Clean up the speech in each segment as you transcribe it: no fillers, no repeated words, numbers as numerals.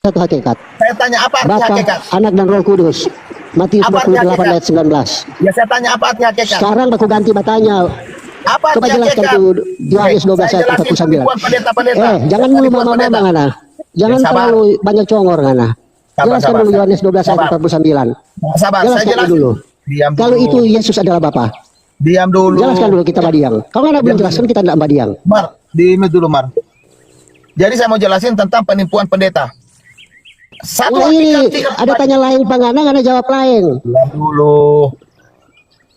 satu hakikat. Saya tanya apa arti Bapa, hakikat? Anak dan Roh Kudus. Matius Apa arti 28 hakikat? ayat 19. Ya saya tanya apa arti hakikat? Sekarang aku ganti bertanya. Apa arti Coba jelaskan hakikat? tuh Yohanes 12 Saya ayat jelasin 49. penipuan pendeta-pendeta. Jangan mulu mama-mama ngana. Jangan Sabar. terlalu banyak congor ngana. Sabar, Jelaskan sabar, dulu sabar. Yohanes 12 ayat Sabar. 49. Sabar, saya Jelaskan jelasin dulu. Diam Kalau dulu. itu Yesus adalah Bapa. Diam dulu. Jelaskan dulu kita Badiang. Kalau nggak belum jelaskan kita tidak Badiang. Mar, diam dulu Mar. Jadi saya mau jelasin tentang penipuan pendeta. Satu Wah, ini hakikat ada tanya lain pangana ngana jawab lain. Diam dulu.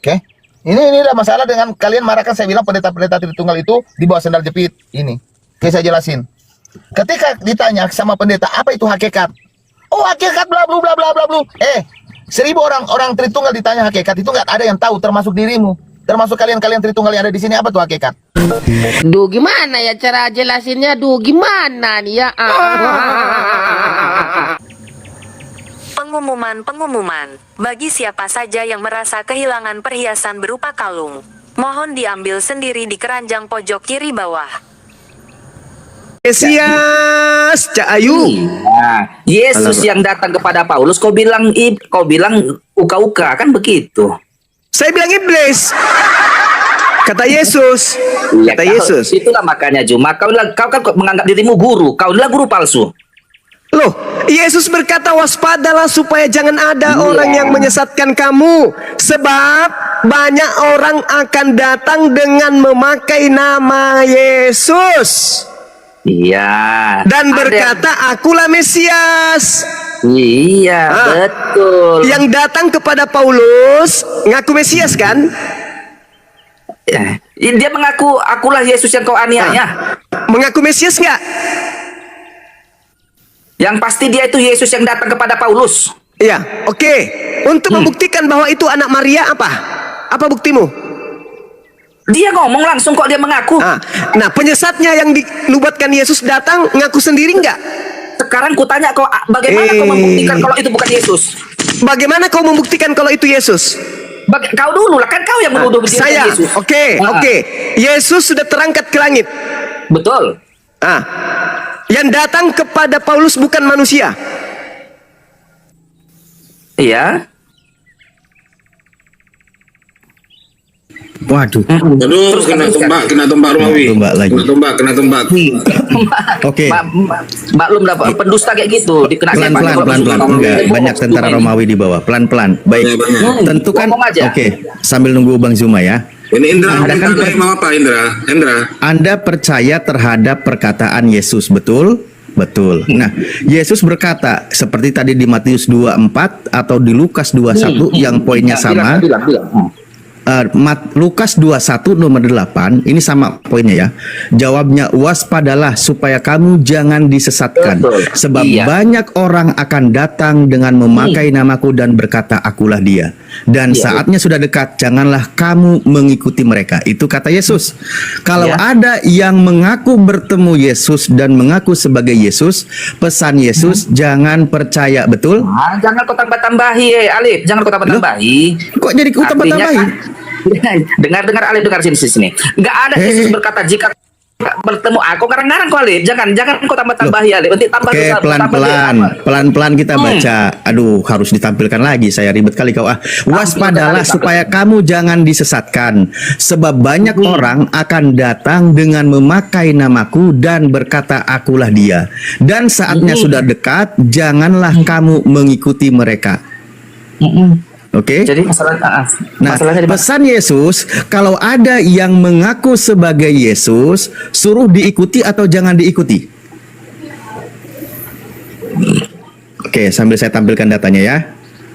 Oke. Ini ada masalah dengan kalian marahkan saya bilang pendeta-pendeta Tritunggal itu di bawah sandal jepit. Ini. Oke, saya jelasin. Ketika ditanya sama pendeta apa itu hakikat? Oh, hakikat bla bla bla bla bla bla. 1000 orang Tritunggal ditanya hakikat itu nggak ada yang tahu termasuk dirimu. Termasuk kalian Tritunggal yang ada di sini apa tuh hakikat? Duh, gimana ya cara jelasinnya? Duh, gimana nih ya? Pengumuman. Bagi siapa saja yang merasa kehilangan perhiasan berupa kalung, mohon diambil sendiri di keranjang pojok kiri bawah. Mesias, Cak Ayu. Nah, Yesus yang datang kepada Paulus, kau bilang uka-uka, kan begitu? Saya bilang iblis. Kata Yesus. Ya, Kata Yesus. Itulah makanya Juma, kau kan menganggap dirimu guru, kau adalah guru palsu. Loh, Yesus berkata waspadalah supaya jangan ada orang yang menyesatkan kamu. Sebab banyak orang akan datang dengan memakai nama Yesus. Iya. Dan Ada- berkata, akulah Mesias. Iya, betul. Yang datang kepada Paulus, ngaku Mesias kan? Ya, dia mengaku, akulah Yesus yang kau aniaya. Mengaku Mesias nggak? Yang pasti dia itu Yesus yang datang kepada Paulus. Iya, oke. Untuk membuktikan bahwa itu anak Maria apa? Apa buktimu? Dia ngomong langsung kok dia mengaku. Nah, penyesatnya yang dinubuatkan Yesus datang ngaku sendiri nggak? Sekarang kutanya kau, bagaimana kau membuktikan kalau itu bukan Yesus? Bagaimana kau membuktikan kalau itu Yesus? Kau dulu lah, kan kau yang menuduh dia Saya, Yesus. oke. Yesus sudah terangkat ke langit. Betul. Yang datang kepada Paulus bukan manusia. Iya. Waduh. Aduh, kena tombak Romawi. Kena tombak. Oke. Mbak belum dapat pendusta kayak gitu, dikena Pelan-pelan. Enggak, banyak tentara Romawi di bawah. Pelan-pelan. Baik. Tentu kan. Ngomong aja. Oke. Sambil nunggu Bang Zuma ya. Ini Indra, Anda kan mau apa Indra? Anda percaya terhadap perkataan Yesus, betul? Betul. Nah, Yesus berkata seperti tadi di Matius 24 atau di Lukas 21 yang poinnya sama. Bilang. Lukas 21 nomor 8 ini sama poinnya ya. Jawabnya, waspadalah supaya kamu jangan disesatkan. Betul. Sebab Iya. banyak orang akan datang dengan memakai namaku dan berkata akulah dia. Dan saatnya sudah dekat, janganlah kamu mengikuti mereka. Itu kata Yesus. Kalau ada yang mengaku bertemu Yesus dan mengaku sebagai Yesus, pesan Yesus jangan percaya, betul? Jangan kau tambah-tambahi, Alif. Jangan kau tambah-tambahi. Kok jadi kau tambah-tambahi? Dengar Alif, dengar sini. Enggak ada Yesus berkata jika bertemu aku garang-garang kau Alif. Jangan kau tambah-tambahi Alif. Nanti tambah Oke, pelan-pelan kita baca. Aduh, harus ditampilkan lagi. Saya ribet kali kau. Waspadalah supaya kamu jangan disesatkan. Sebab banyak orang akan datang dengan memakai namaku dan berkata akulah dia. Dan saatnya sudah dekat, janganlah kamu mengikuti mereka. Oke. Jadi Nah, pesan Yesus, kalau ada yang mengaku sebagai Yesus, suruh diikuti atau jangan diikuti? Oke, sambil saya tampilkan datanya ya.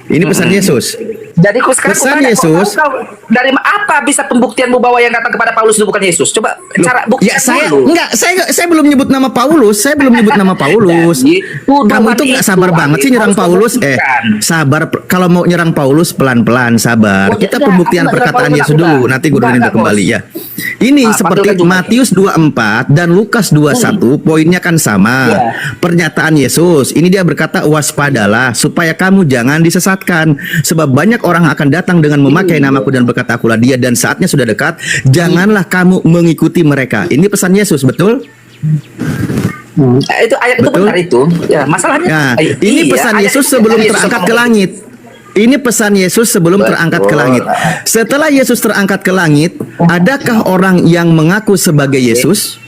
Ini pesan Yesus. Jadi sekarang Pesan kutanya, Yesus. kau dari apa bisa pembuktianmu bahwa yang datang kepada Paulus itu bukan Yesus? Coba cara bukti. Ya saya belum nyebut nama Paulus. Saya belum nyebut nama Paulus. Kamu itu nggak sabar banget sih nyerang Paulus. Sabar. Kalau mau nyerang Paulus pelan-pelan, sabar. Kita pembuktian perkataan Yesus dulu. Nanti gue udah kembali ya. Ini seperti Matius 24 dan Lukas 21, poinnya kan sama. Pernyataan Yesus. Ini dia berkata, waspadalah supaya kamu jangan disesatkan. Sebab banyak orang akan datang dengan memakai namaku dan berkata akulah dia, dan saatnya sudah dekat, janganlah kamu mengikuti mereka. Ini pesan Yesus, betul? Itu ayat itu Betul. benar itu. Ya, masalahnya. Nah, iya, ini pesan ayat Yesus itu sebelum Yesus terangkat ngomong ke langit. Ini pesan Yesus sebelum Betul. terangkat ke langit. Setelah Yesus terangkat ke langit, adakah orang yang mengaku sebagai Yesus?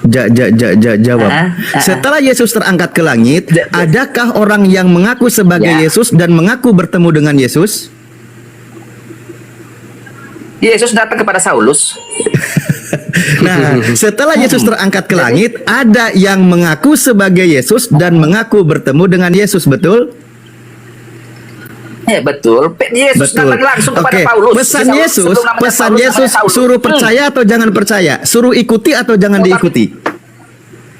Jawab. Setelah Yesus terangkat ke langit, adakah orang yang mengaku sebagai Ya. Yesus dan mengaku bertemu dengan Yesus? Yesus datang kepada Saulus. Nah, setelah Yesus terangkat ke langit, ada yang mengaku sebagai Yesus dan mengaku bertemu dengan Yesus, betul? Ya betul. Yesus datang langsung kepada Oke. Paulus. Pesan Sebelum Yesus, namanya pesan Paulus, Yesus namanya Saulus. suruh percaya atau jangan percaya? Suruh ikuti atau jangan diikuti?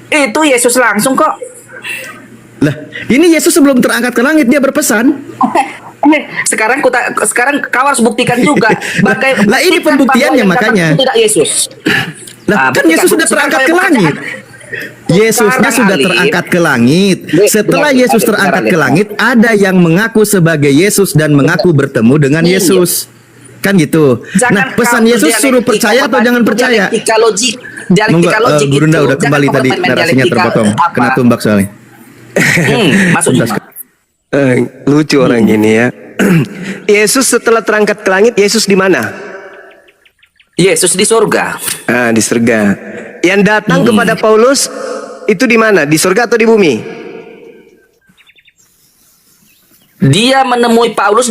Itu Yesus langsung kok. Lah, ini Yesus sebelum terangkat ke langit dia berpesan. Sekarang kau harus buktikan juga. Lah, ini pembuktiannya bahwa yang datang makanya. itu tidak Yesus. Lah, kan buktikan. Yesus sudah Sekarang terangkat saya ke langit. buktikan. Yesusnya Sekarang, sudah Alif. terangkat ke langit. Setelah Benar, Yesus benar, terangkat benar, ke langit, ada yang mengaku sebagai Yesus dan mengaku bertemu dengan Iya. Yesus. Kan gitu. Nah, pesan kau Yesus suruh dialektika percaya atau jangan itu percaya? Dialektika logik. Monggo, Dialektika logik Gurunda itu. udah kembali Jangan tadi kau main narasinya dialektika terpotong. apa. Kena tumbak soalnya. Maksudnya. Lucu orang ini ya. Yesus setelah terangkat ke langit, Yesus di mana? Yesus di surga. Ah, di surga. Yang datang kepada Paulus itu di mana? Di surga atau di bumi? Dia menemui Paulus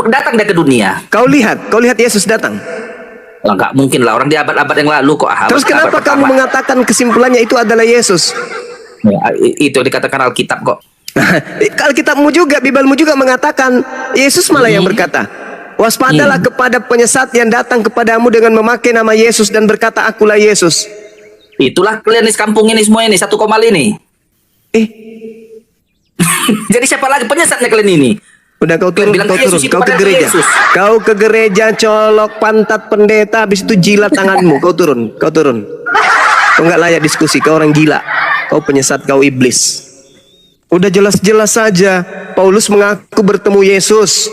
datang dia ke dunia. Kau lihat Yesus datang. Lah, nggak mungkin lah, orang di abad-abad yang lalu kok. Terus Abad kenapa kamu pertama. mengatakan kesimpulannya itu adalah Yesus? Ya, itu dikatakan Alkitab kok. Alkitabmu juga, Bibelmu juga mengatakan Yesus malah yang berkata, waspadalah kepada penyesat yang datang kepadamu dengan memakai nama Yesus dan berkata, akulah Yesus. Itulah kalian di kampung ini semua ini, satu komal ini. Jadi siapa lagi penyesatnya kalian ini? Udah kau turun, Bilang Yesus itu kau ke padahal gereja. Yesus. Kau ke gereja, colok pantat pendeta, habis itu jilat tanganmu. Kau turun. Kau nggak layak diskusi, kau orang gila. Kau penyesat, kau iblis. Udah jelas-jelas saja, Paulus mengaku bertemu Yesus.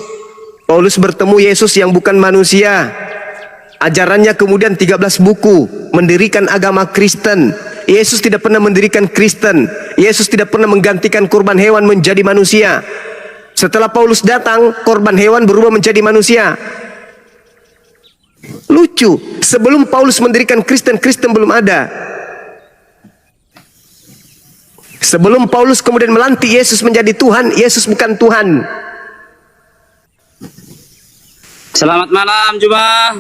Paulus bertemu Yesus yang bukan manusia. Ajarannya kemudian 13 buku, mendirikan agama Kristen. Yesus tidak pernah mendirikan Kristen. Yesus tidak pernah menggantikan kurban hewan menjadi manusia. Setelah Paulus datang, korban hewan berubah menjadi manusia. Lucu, sebelum Paulus mendirikan Kristen, Kristen belum ada. Sebelum Paulus kemudian melantik Yesus menjadi Tuhan, Yesus bukan Tuhan. Selamat malam Juma.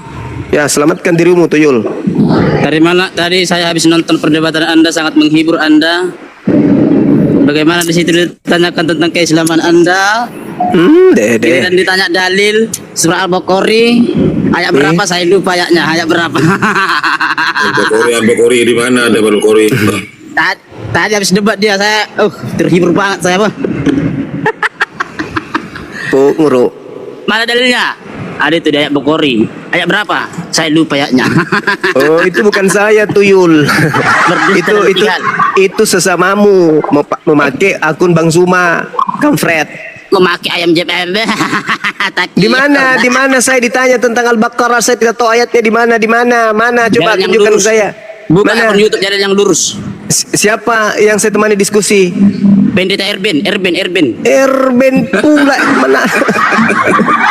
Ya, selamatkan dirimu Tuyul. Dari mana tadi saya habis nonton perdebatan Anda, sangat menghibur Anda. Bagaimana di situ ditanyakan tentang keislaman Anda? Dan ditanya dalil surah Al-Baqarah ayat berapa, saya lupa ayatnya, ayat berapa. Al-Baqarah di mana ada Al-Baqarah? Tadi habis debat dia, saya terhibur banget saya, Bang. Nguruk. Mana dalilnya? Ada itu di ayat Bukhari. Ayat berapa? Saya lupa ayatnya. Oh, itu bukan saya Tuyul. itu sesamamu memakai akun Bang Zuma, Kamfred. Memakai ayam JPM. Di mana saya ditanya tentang Al-Baqarah, saya tidak tahu ayatnya di mana. Mana coba tunjukkan saya. Bukan Mana? akun YouTube jalan yang lurus. Siapa yang saya temani diskusi? Pendeta Erben. Erben pula mana?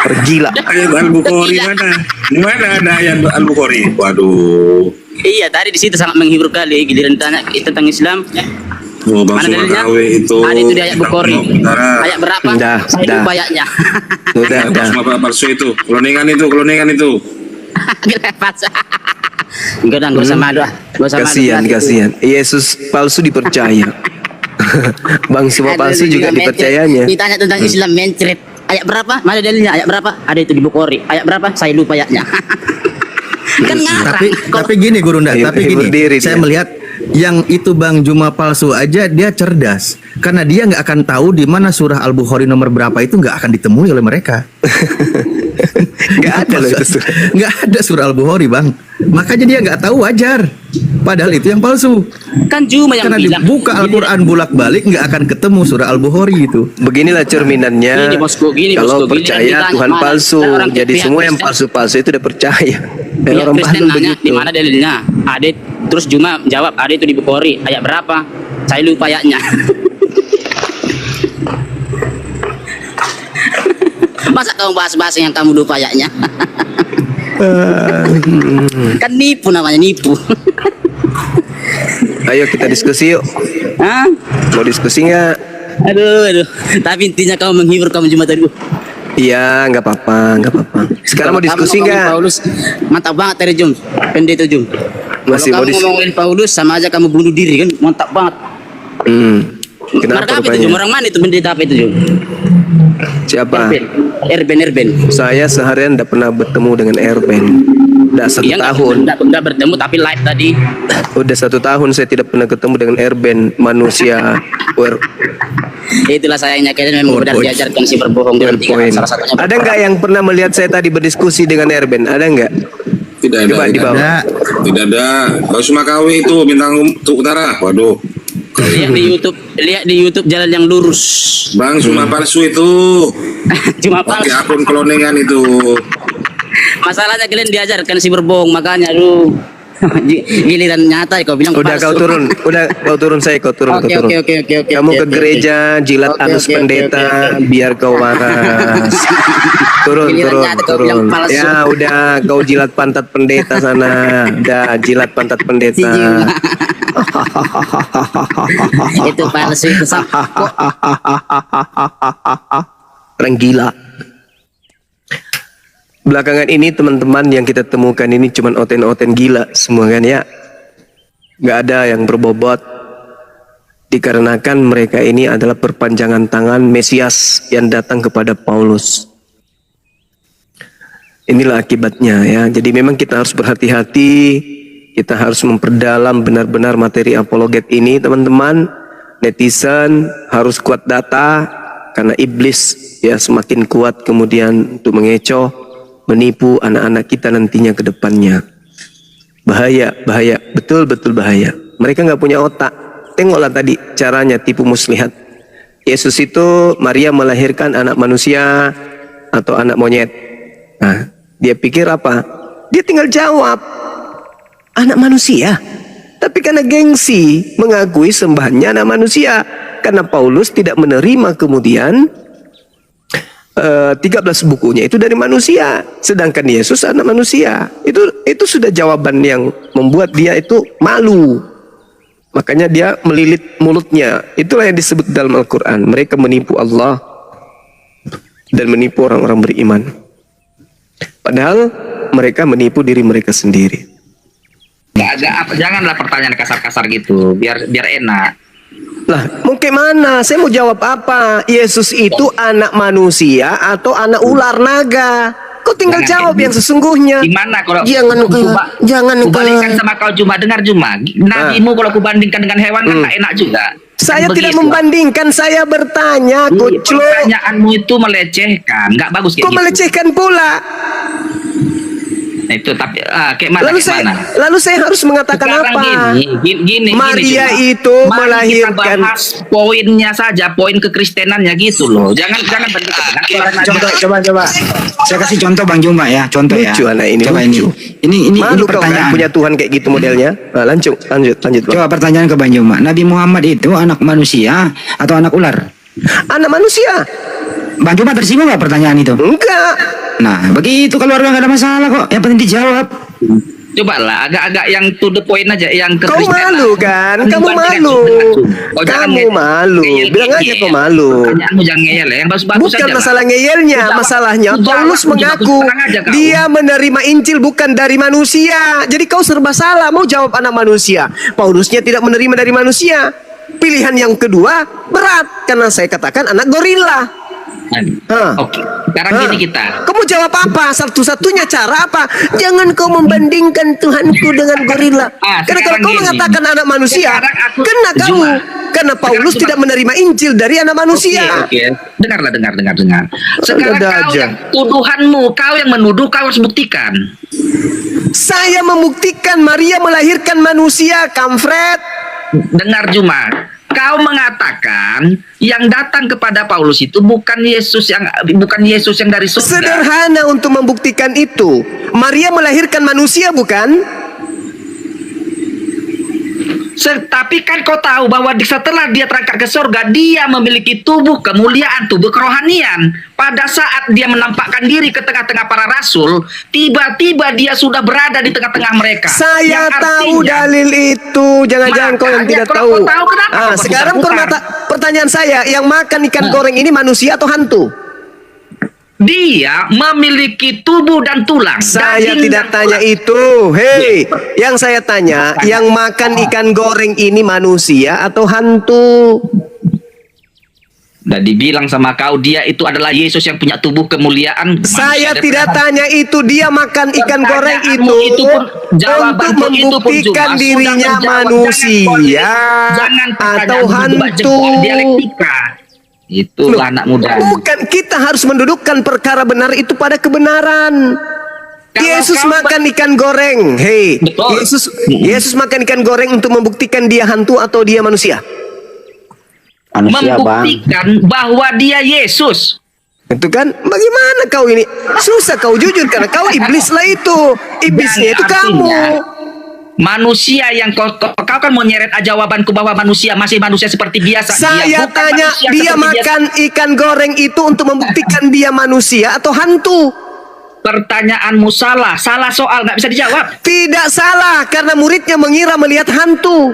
Pergilah. Ayat Al-Baqarah mana? Di mana ada ayat Al-Baqarah? Waduh. Iya, tadi di situ sangat menghibur kali. Giliran ditanya tentang Islam. Oh, Bang Mana dalilnya? Sumakawe itu. Ada itu di ayat Bukhari. Utara. Ayat berapa? Saya lupa ayatnya. Udah. Sama palsu itu. Kloningan itu. Enggak usah malu. Kasihan. Yesus palsu dipercaya. Bang Suma palsu juga dipercayanya. Ditanya tentang Islam mencret. Ayat berapa? Mana dalilnya? Ayat berapa? Ada itu di Bukhari. Ayat berapa? Saya lupa ayatnya. Kan ngarang. Tapi gini Gurunda, Hibur diri saya dia. melihat yang itu Bang Juma palsu aja dia cerdas karena dia nggak akan tahu di mana surah Al-Bukhari nomor berapa itu nggak akan ditemui oleh mereka. Nggak ada loh itu surah. Nggak ada surah Al-Bukhari Bang, makanya dia nggak tahu wajar. Padahal itu yang palsu. Kan cuma yang Karena bilang. dibuka Al-Quran bolak-balik nggak akan ketemu surah Al-Bukhari itu. Beginilah cerminannya. Gini, bosku, Kalau gini, percaya ditanya Tuhan mana? palsu, Dan orang jadi pihak semua yang Kristen- palsu-palsu itu udah percaya. Dan Pihak orang Kristen palsu nanya begitu. di mana dalilnya? Ada Terus Juma jawab, ada itu di Bukhari. Ayat berapa? Saya lupa ayatnya. Masa kamu bahas-bahas yang kamu lupa ayatnya? Kan nipu namanya, nipu. Ayo kita diskusi yuk. Hah? Mau diskusi nggak? Aduh. Tapi intinya kamu menghibur kamu Juma tadi. Iya, nggak apa-apa. Sekarang mau diskusi Kamu ngomongin nggak? Paulus, mantap banget tadi Jum. Pendeta Jum. Masih Kalau mau kamu ngomongin Paulus sama aja kamu bunuh diri kan, mantap banget. Kenapa Marka apa itu Jum? Orang mana itu pendeta apa itu Jum? Siapa? Erben. Saya seharian tidak pernah bertemu dengan Erben. Udah 1 tahun. Enggak bertemu tapi live tadi. Udah 1 tahun saya tidak pernah ketemu dengan Erben, manusia Itulah sayangnya kayaknya memang benar diajarkan si berbohong dengan tiga PowerPoint. salah satunya. Ada nggak yang pernah melihat saya tadi berdiskusi dengan Erben? Ada nggak? Tidak ada. Coba di bawah. Ada. Tidak ada. Kalau Sumakawi itu bintang utara. Waduh. Lihat di YouTube jalan yang lurus. Bang, Suma palsu itu. Cuma Pakai palsu. akun kloningan itu. Masalahnya kalian diajarkan si berbohong, makanya aduh. Giliran nyata kau bilang Udah palsu. kau turun saya, kau turun. Oke. Kamu ke Oke. gereja jilat Oke, anus oke, pendeta oke. biar kau waras. Turun. Giliran nyata kau bilang palsu. Ya udah kau jilat pantat pendeta sana. Udah jilat pantat pendeta. Itu palsu itu Orang gila. Belakangan ini teman-teman yang kita temukan ini cuman oten-oten gila semua kan ya. Nggak ada yang berbobot. Dikarenakan mereka ini adalah perpanjangan tangan Mesias yang datang kepada Paulus. Inilah akibatnya ya. Jadi memang kita harus berhati-hati. Kita harus memperdalam benar-benar materi apologet ini teman-teman. Netizen harus kuat data. Karena iblis ya semakin kuat kemudian untuk mengecoh, menipu anak-anak kita nantinya ke depannya. Bahaya, betul-betul bahaya. Mereka nggak punya otak. Tengoklah tadi caranya tipu muslihat. Yesus itu Maria melahirkan anak manusia atau anak monyet. Nah, dia pikir apa? Dia tinggal jawab anak manusia. Tapi karena gengsi mengakui sembahannya anak manusia. Karena Paulus tidak menerima kemudian 13 bukunya itu dari manusia, sedangkan Yesus anak manusia. Itu sudah jawaban yang membuat dia itu malu. Makanya dia melilit mulutnya. Itulah yang disebut dalam Al-Quran. Mereka menipu Allah dan menipu orang-orang beriman. Padahal mereka menipu diri mereka sendiri. Janganlah pertanyaan kasar-kasar gitu, biar enak. Lah, mau mana? Saya mau jawab apa? Yesus itu anak manusia atau anak ular naga? Kau tinggal jawab yang sesungguhnya. Gimana kalau Jangan kubandingkan sama kau Juma, dengar Juma. Nabimu kalau kubandingkan dengan hewan kan tak enak juga. Saya Kan tidak begitu. membandingkan, saya bertanya, Kuclo. Pertanyaanmu itu melecehkan, nggak bagus kayak Kau gitu. melecehkan pula. Nah, itu tapi kayak mana? Lalu saya harus mengatakan Sekarang apa? Gini, Maria Juma. itu Mari melahirkan. kita bahas poinnya saja, poin kekristenannya gitu loh. Jangan bandingkan. Coba. Saya kasih contoh Bang Juma ya, contoh ya. Lucu anak ini, Coba lucu. Ini Malu kau kan pertanyaan. punya Tuhan kayak gitu modelnya. Nah, lanjut Bang. Coba pertanyaan ke Bang Juma. Nabi Muhammad itu anak manusia atau anak ular? Anak manusia? Bang Juma tersinggung nggak pertanyaan itu? Enggak. Nah, begitu keluarga nggak ada masalah kok. Yang penting dijawab. Coba lah, agak-agak yang to the point aja, yang Kau kekristenan. malu kan? Kamu malu. Kamu malu. Bilang aja kau malu. Pertanyaanmu jangan ngeyel ya, yang bagus-bagus Bukan aja lah. masalah ngeyelnya, Jawab. masalahnya Jawab. Paulus Jawab. mengaku Tenang aja kau. dia menerima Injil bukan dari manusia. Jadi kau serba salah mau jawab anak manusia. Paulusnya tidak menerima dari manusia. Pilihan yang kedua berat karena saya katakan anak gorila. Oke, sekarang gini kita. Kamu jawab apa? Satu-satunya cara apa? Jangan kau membandingkan Tuhanku dengan gorila. Karena kalau sekarang kau gini. mengatakan anak manusia, Sekarang aku- kena kamu. Juma. Karena Paulus Sekarang tidak menerima Injil dari anak manusia. Oke. Dengarlah, dengar. Sekarang Ada kau aja. yang tuduhanmu, kau yang menuduh, kau harus buktikan. Saya membuktikan Maria melahirkan manusia, Kamfred. Dengar Juma, kau mengatakan yang datang kepada Paulus itu bukan Yesus yang dari surga. Sederhana untuk membuktikan itu. Maria melahirkan manusia bukan? Tapi kan kau tahu bahwa setelah dia terangkat ke surga, dia memiliki tubuh kemuliaan, tubuh kerohanian. Pada saat dia menampakkan diri ke tengah-tengah para rasul, tiba-tiba dia sudah berada di tengah-tengah mereka. Saya Yang tahu artinya, dalil itu. Jangan-jangan kau yang makanya tidak kalau tahu. kau tahu, kenapa kau Sekarang berputar-putar? pertanyaan saya, yang makan ikan goreng ini manusia atau hantu? Dia memiliki tubuh dan tulang. Saya daging tidak dan tanya tulang. itu. Hei, yang saya tanya, yang makan ikan goreng ini manusia atau hantu? Dan dibilang sama kau, dia itu adalah Yesus yang punya tubuh kemuliaan. Saya Manusia tidak dan tanya itu. Dia makan ikan goreng Pertanyaanmu itu pun, untuk jawabanmu itu pun membuktikan cuma dirinya sudah menjawab. manusia Jangan atau pertanyaanmu hantu. jebak dialektika. Itulah anak muda. Bukan, kita harus mendudukkan perkara benar itu pada kebenaran. Kalau Yesus kau makan ikan goreng. Hei, Betul. Yesus makan ikan goreng untuk membuktikan dia hantu atau dia manusia? Membuktikan bahwa dia Yesus. Itu kan, bagaimana kau ini? Susah kau jujur karena kau iblis lah itu. Iblisnya Dan itu kamu. artinya, manusia yang kau kan mau nyeret jawabanku bahwa manusia masih manusia seperti biasa. Saya bukan tanya, manusia dia seperti makan ikan goreng itu untuk membuktikan dia manusia atau hantu? Pertanyaanmu salah soal, nggak bisa dijawab. Tidak salah, karena muridnya mengira melihat hantu.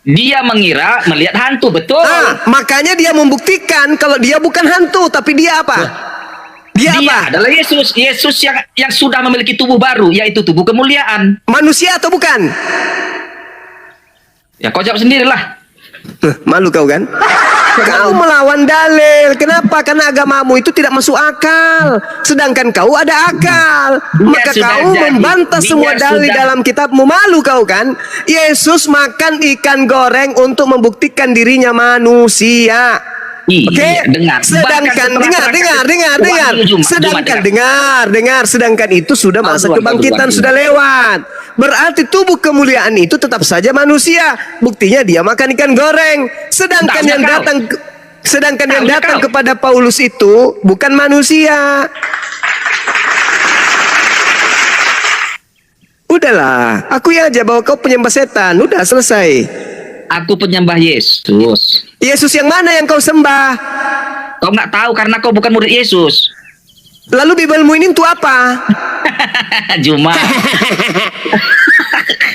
Dia mengira melihat hantu, betul. Makanya dia membuktikan kalau dia bukan hantu, tapi dia apa? Dia apa? adalah Yesus yang sudah memiliki tubuh baru, yaitu tubuh kemuliaan. Manusia atau bukan? Ya kau jawab sendirilah. Malu kau kan? Kau melawan dalil. Kenapa? Karena agamamu itu tidak masuk akal. Sedangkan kau ada akal. Maka sudah kau jadi. membantah semua Dia dalil sudah- dalam kitabmu. Malu kau kan? Yesus makan ikan goreng untuk membuktikan dirinya manusia. Oke, Iya, dengar. sedangkan dengar, sedangkan itu sudah masa kebangkitan sudah lewat. Berarti tubuh kemuliaan itu tetap saja manusia. Buktinya dia makan ikan goreng. Sedangkan yang datang kepada Paulus itu bukan manusia. Udahlah, aku ya aja bahwa kau penyembah setan. Udah selesai. Aku penyembah Yesus. Yesus yang mana yang kau sembah? Kau nggak tahu karena kau bukan murid Yesus. Lalu Bibelmu ini untuk apa? Cuma.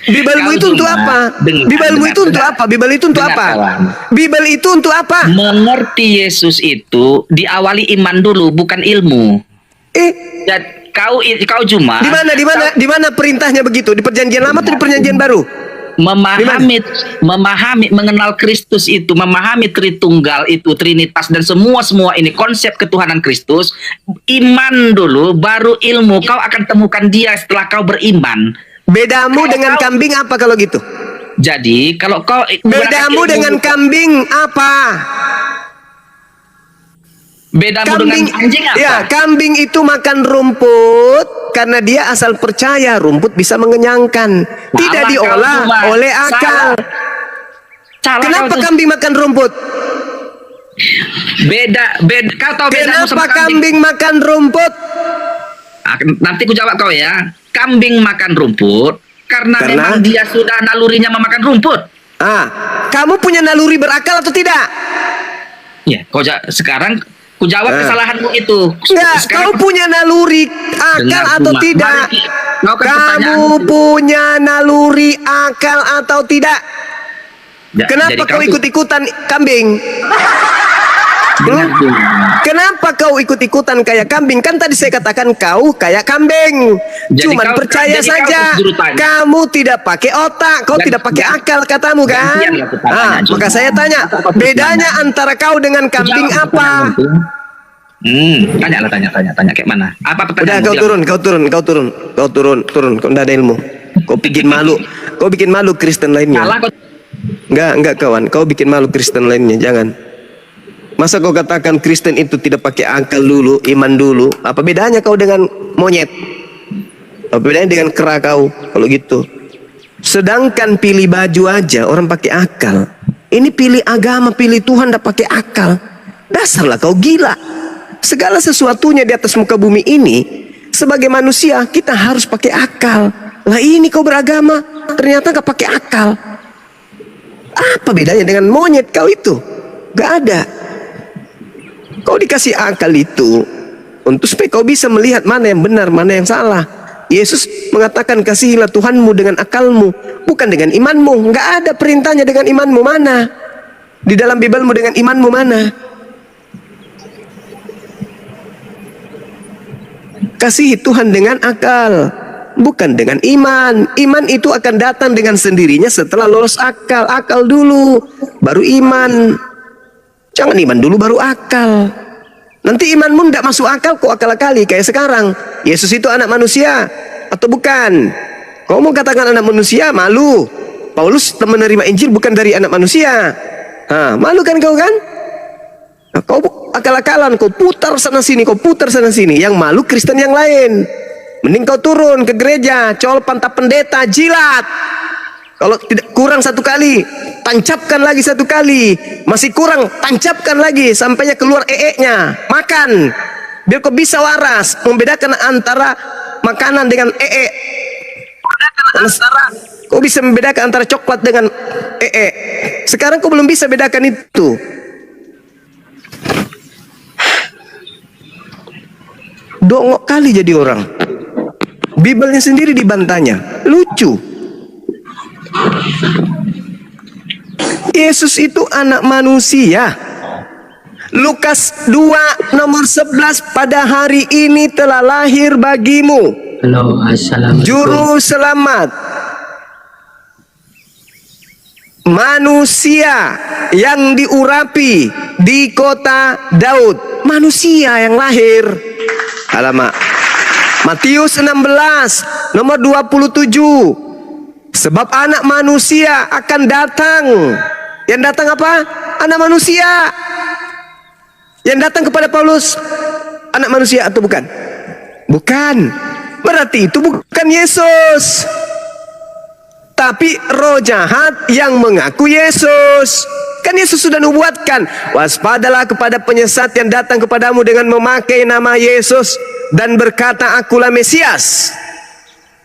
Bibelmu itu untuk apa? Bibelmu itu untuk apa? Bibel itu untuk apa? Bibel itu untuk apa? Mengerti Yesus itu diawali iman dulu, bukan ilmu. Dan kau cuma Di mana perintahnya begitu? Di Perjanjian Lama atau di Perjanjian Baru? memahami, mengenal Kristus itu, memahami Tritunggal itu, Trinitas dan semua ini konsep ketuhanan Kristus. Iman dulu, baru ilmu. Kau akan temukan dia setelah kau beriman. Bedamu dengan kambing apa kalau gitu? Jadi kalau kau bedamu dengan kambing apa? Bedamu dengan anjing apa? Ya, kambing itu makan rumput karena dia asal percaya rumput bisa mengenyangkan. Tidak Salah diolah kau, Cuma. oleh akal. Salah Kenapa kau, kambing makan rumput? Beda. Kau tahu bedamu Kenapa sama kambing makan rumput? Nanti ku jawab kau ya. Kambing makan rumput karena memang dia sudah nalurinya memakan rumput. Kamu punya naluri berakal atau tidak? Ya, sekarang ku jawab kesalahanmu itu. Enggak, kau punya naluri akal atau tidak? Kamu punya naluri akal atau tidak? Kenapa kau ikut-ikutan kambing? Kenapa kau ikut-ikutan kayak kambing? Kan tadi saya katakan kau kayak kambing. Cuman percaya saja. Kamu tidak pakai otak, kau tidak pakai akal katamu kan? Maka saya tanya, bedanya antara kau dengan kambing apa? Tanya kayak mana? Apa Udah pertanyaan? kau turun. Kau nggak ada ilmu. Kau bikin malu Kristen lainnya. Enggak kawan, kau bikin malu Kristen lainnya, jangan. Masa kau katakan Kristen itu tidak pakai akal dulu, iman dulu? Apa bedanya kau dengan monyet? Apa bedanya dengan kera kau kalau gitu? Sedangkan pilih baju aja orang pakai akal. Ini pilih agama, pilih Tuhan tidak pakai akal. Dasarlah kau gila. Segala sesuatunya di atas muka bumi ini sebagai manusia kita harus pakai akal. Lah ini kau beragama ternyata gak pakai akal. Apa bedanya dengan monyet kau itu? Gak ada. Kau dikasih akal itu untuk supaya kau bisa melihat mana yang benar, mana yang salah. Yesus mengatakan kasihilah Tuhanmu dengan akalmu, bukan dengan imanmu. Gak ada perintahnya dengan imanmu, mana? Di dalam Bibelmu dengan imanmu mana? Kasihi Tuhan dengan akal, bukan dengan iman. Iman itu akan datang dengan sendirinya setelah lolos akal. Akal dulu, baru iman. Jangan iman dulu baru akal. Nanti imanmu tidak masuk akal, kok akal-akali kayak sekarang. Yesus itu anak manusia atau bukan? Kau mau katakan anak manusia, malu. Paulus menerima Injil bukan dari anak manusia. Malu kan kau kan? Nah, kau akal-akalan, kau putar sana sini, kau putar sana sini. Yang malu Kristen yang lain. Mending kau turun ke gereja, col pantat pendeta, jilat. Kalau tidak kurang satu kali, tancapkan lagi satu kali. Masih kurang, tancapkan lagi sampainya keluar nya. Makan, biar kau bisa waras membedakan antara makanan dengan Kau bisa membedakan antara coklat dengan Sekarang kau belum bisa bedakan itu. Dongok kali jadi orang. Bibelnya sendiri dibantahnya. Lucu. Yesus itu anak manusia. Lukas 2 nomor 11, pada hari ini telah lahir bagimu Halo, assalamualaikum. Juru selamat, manusia yang diurapi di kota Daud. Manusia yang lahir. Alamak. Matius 16 nomor 27. Sebab anak manusia akan datang. Yang datang apa? Anak manusia. Yang datang kepada Paulus anak manusia atau bukan? Bukan. Berarti itu bukan Yesus, tapi roh jahat yang mengaku Yesus. Kan Yesus sudah nubuatkan, waspadalah kepada penyesat yang datang kepadamu dengan memakai nama Yesus dan berkata, akulah Mesias.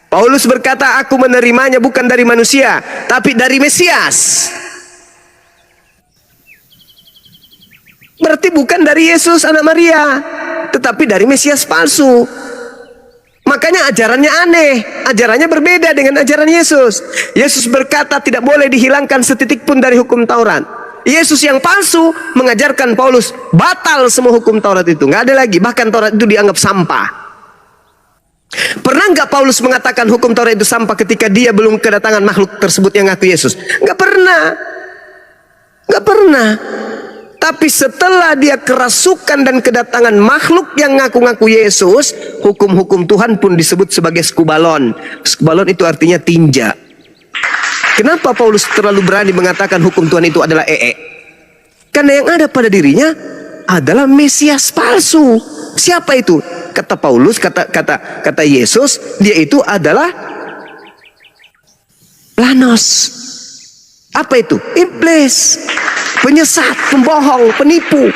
Paulus berkata, aku menerimanya bukan dari manusia, tapi dari Mesias. Berarti bukan dari Yesus anak Maria, tetapi dari Mesias palsu. Makanya ajarannya aneh, ajarannya berbeda dengan ajaran Yesus. Yesus berkata tidak boleh dihilangkan setitik pun dari hukum Taurat. Yesus yang palsu mengajarkan Paulus batal semua hukum Taurat itu, nggak ada lagi. Bahkan Taurat itu dianggap sampah. Pernah nggak Paulus mengatakan hukum Taurat itu sampah ketika dia belum kedatangan makhluk tersebut yang ngaku Yesus? Nggak pernah, nggak pernah. Tapi setelah dia kerasukan dan kedatangan makhluk yang ngaku-ngaku Yesus, hukum-hukum Tuhan pun disebut sebagai skubalon. Skubalon itu artinya tinja. Kenapa Paulus terlalu berani mengatakan hukum Tuhan itu adalah Karena yang ada pada dirinya adalah Mesias palsu. Siapa itu? Kata Paulus, kata Yesus, dia itu adalah Lanos. Apa itu? Iblis, penyesat, pembohong, penipu.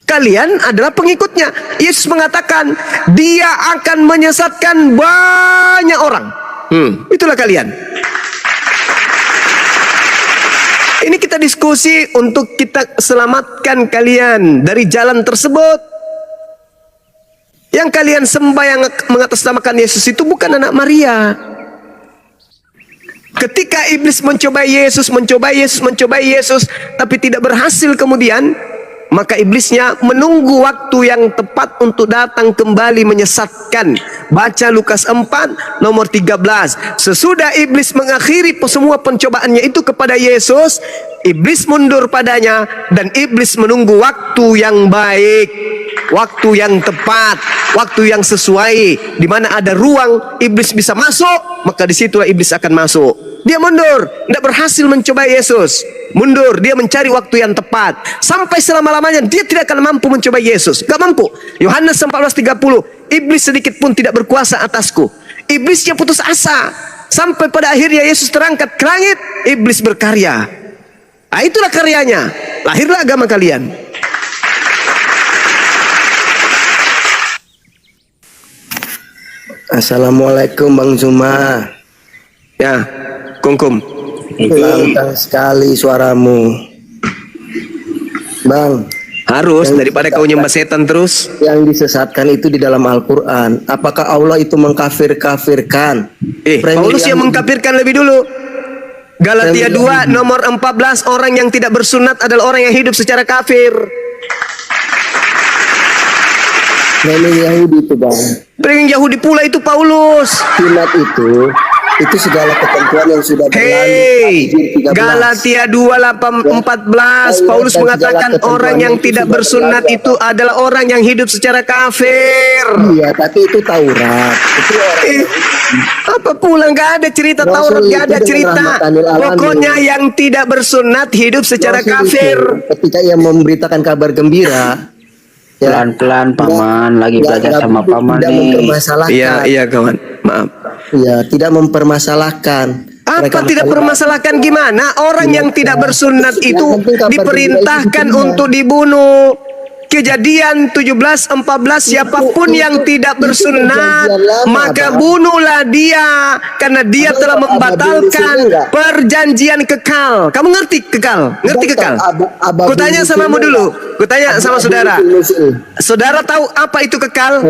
Kalian adalah pengikutnya. Yesus mengatakan dia akan menyesatkan banyak orang. Itulah kalian. Ini kita diskusi untuk kita selamatkan kalian dari jalan tersebut. Yang kalian sembah yang mengatasnamakan Yesus itu bukan anak Maria. Ketika iblis mencobai Yesus, tapi tidak berhasil kemudian, maka iblisnya menunggu waktu yang tepat untuk datang kembali menyesatkan. Baca Lukas 4 nomor 13. Sesudah iblis mengakhiri semua pencobaannya itu kepada Yesus, iblis mundur padanya dan iblis menunggu waktu yang baik, waktu yang tepat, waktu yang sesuai, di mana ada ruang iblis bisa masuk, maka disitulah iblis akan masuk. Dia mundur, tidak berhasil mencoba Yesus. Mundur, dia mencari waktu yang tepat. Sampai selama-lamanya dia tidak akan mampu mencoba Yesus. Gak mampu. Yohanes 14:30, iblis sedikit pun tidak berkuasa atasku. Iblisnya putus asa. Sampai pada akhirnya Yesus terangkat ke langit, iblis berkarya. Nah, itulah karyanya. Lahirlah agama kalian. Assalamualaikum Bang Zuma. Ya, Kungkum. Lantang sekali suaramu, Bang. Harus daripada kau nyembah setan terus. Yang disesatkan itu di dalam Al-Quran. Apakah Allah itu mengkafir-kafirkan? Paulus yang mengkafirkan lebih dulu. Galatia 2 nomor 14, orang yang tidak bersunat adalah orang yang hidup secara kafir. Framing Yahudi itu, Bang. Framing Yahudi pula itu Paulus. Sunat itu segala ketentuan yang sudah berlalu. Hei, Galatia 2:14 Paulus mengatakan orang yang tidak bersunat itu adalah orang yang hidup secara kafir. Iya, tapi itu Taurat. Itu orang apa pula, nggak ada cerita Taurat, nggak ada cerita. Pokoknya yang tidak bersunat hidup secara kafir. Ketika ia memberitakan kabar gembira, Pelan-pelan paman, lagi belajar sama paman tidak nih. mempermasalahkan. Iya kawan, maaf. Iya, tidak mempermasalahkan. Apa tidak permasalahkan gimana? Orang yang tidak bersunat itu diperintahkan untuk dibunuh. Kejadian 17:14, siapapun yang tidak bersunat maka bunuhlah dia, karena dia telah membatalkan perjanjian kekal. Kamu ngerti kekal? Ngerti kekal? Kutanya samamu dulu. Kutanya sama saudara. Saudara tahu apa itu kekal?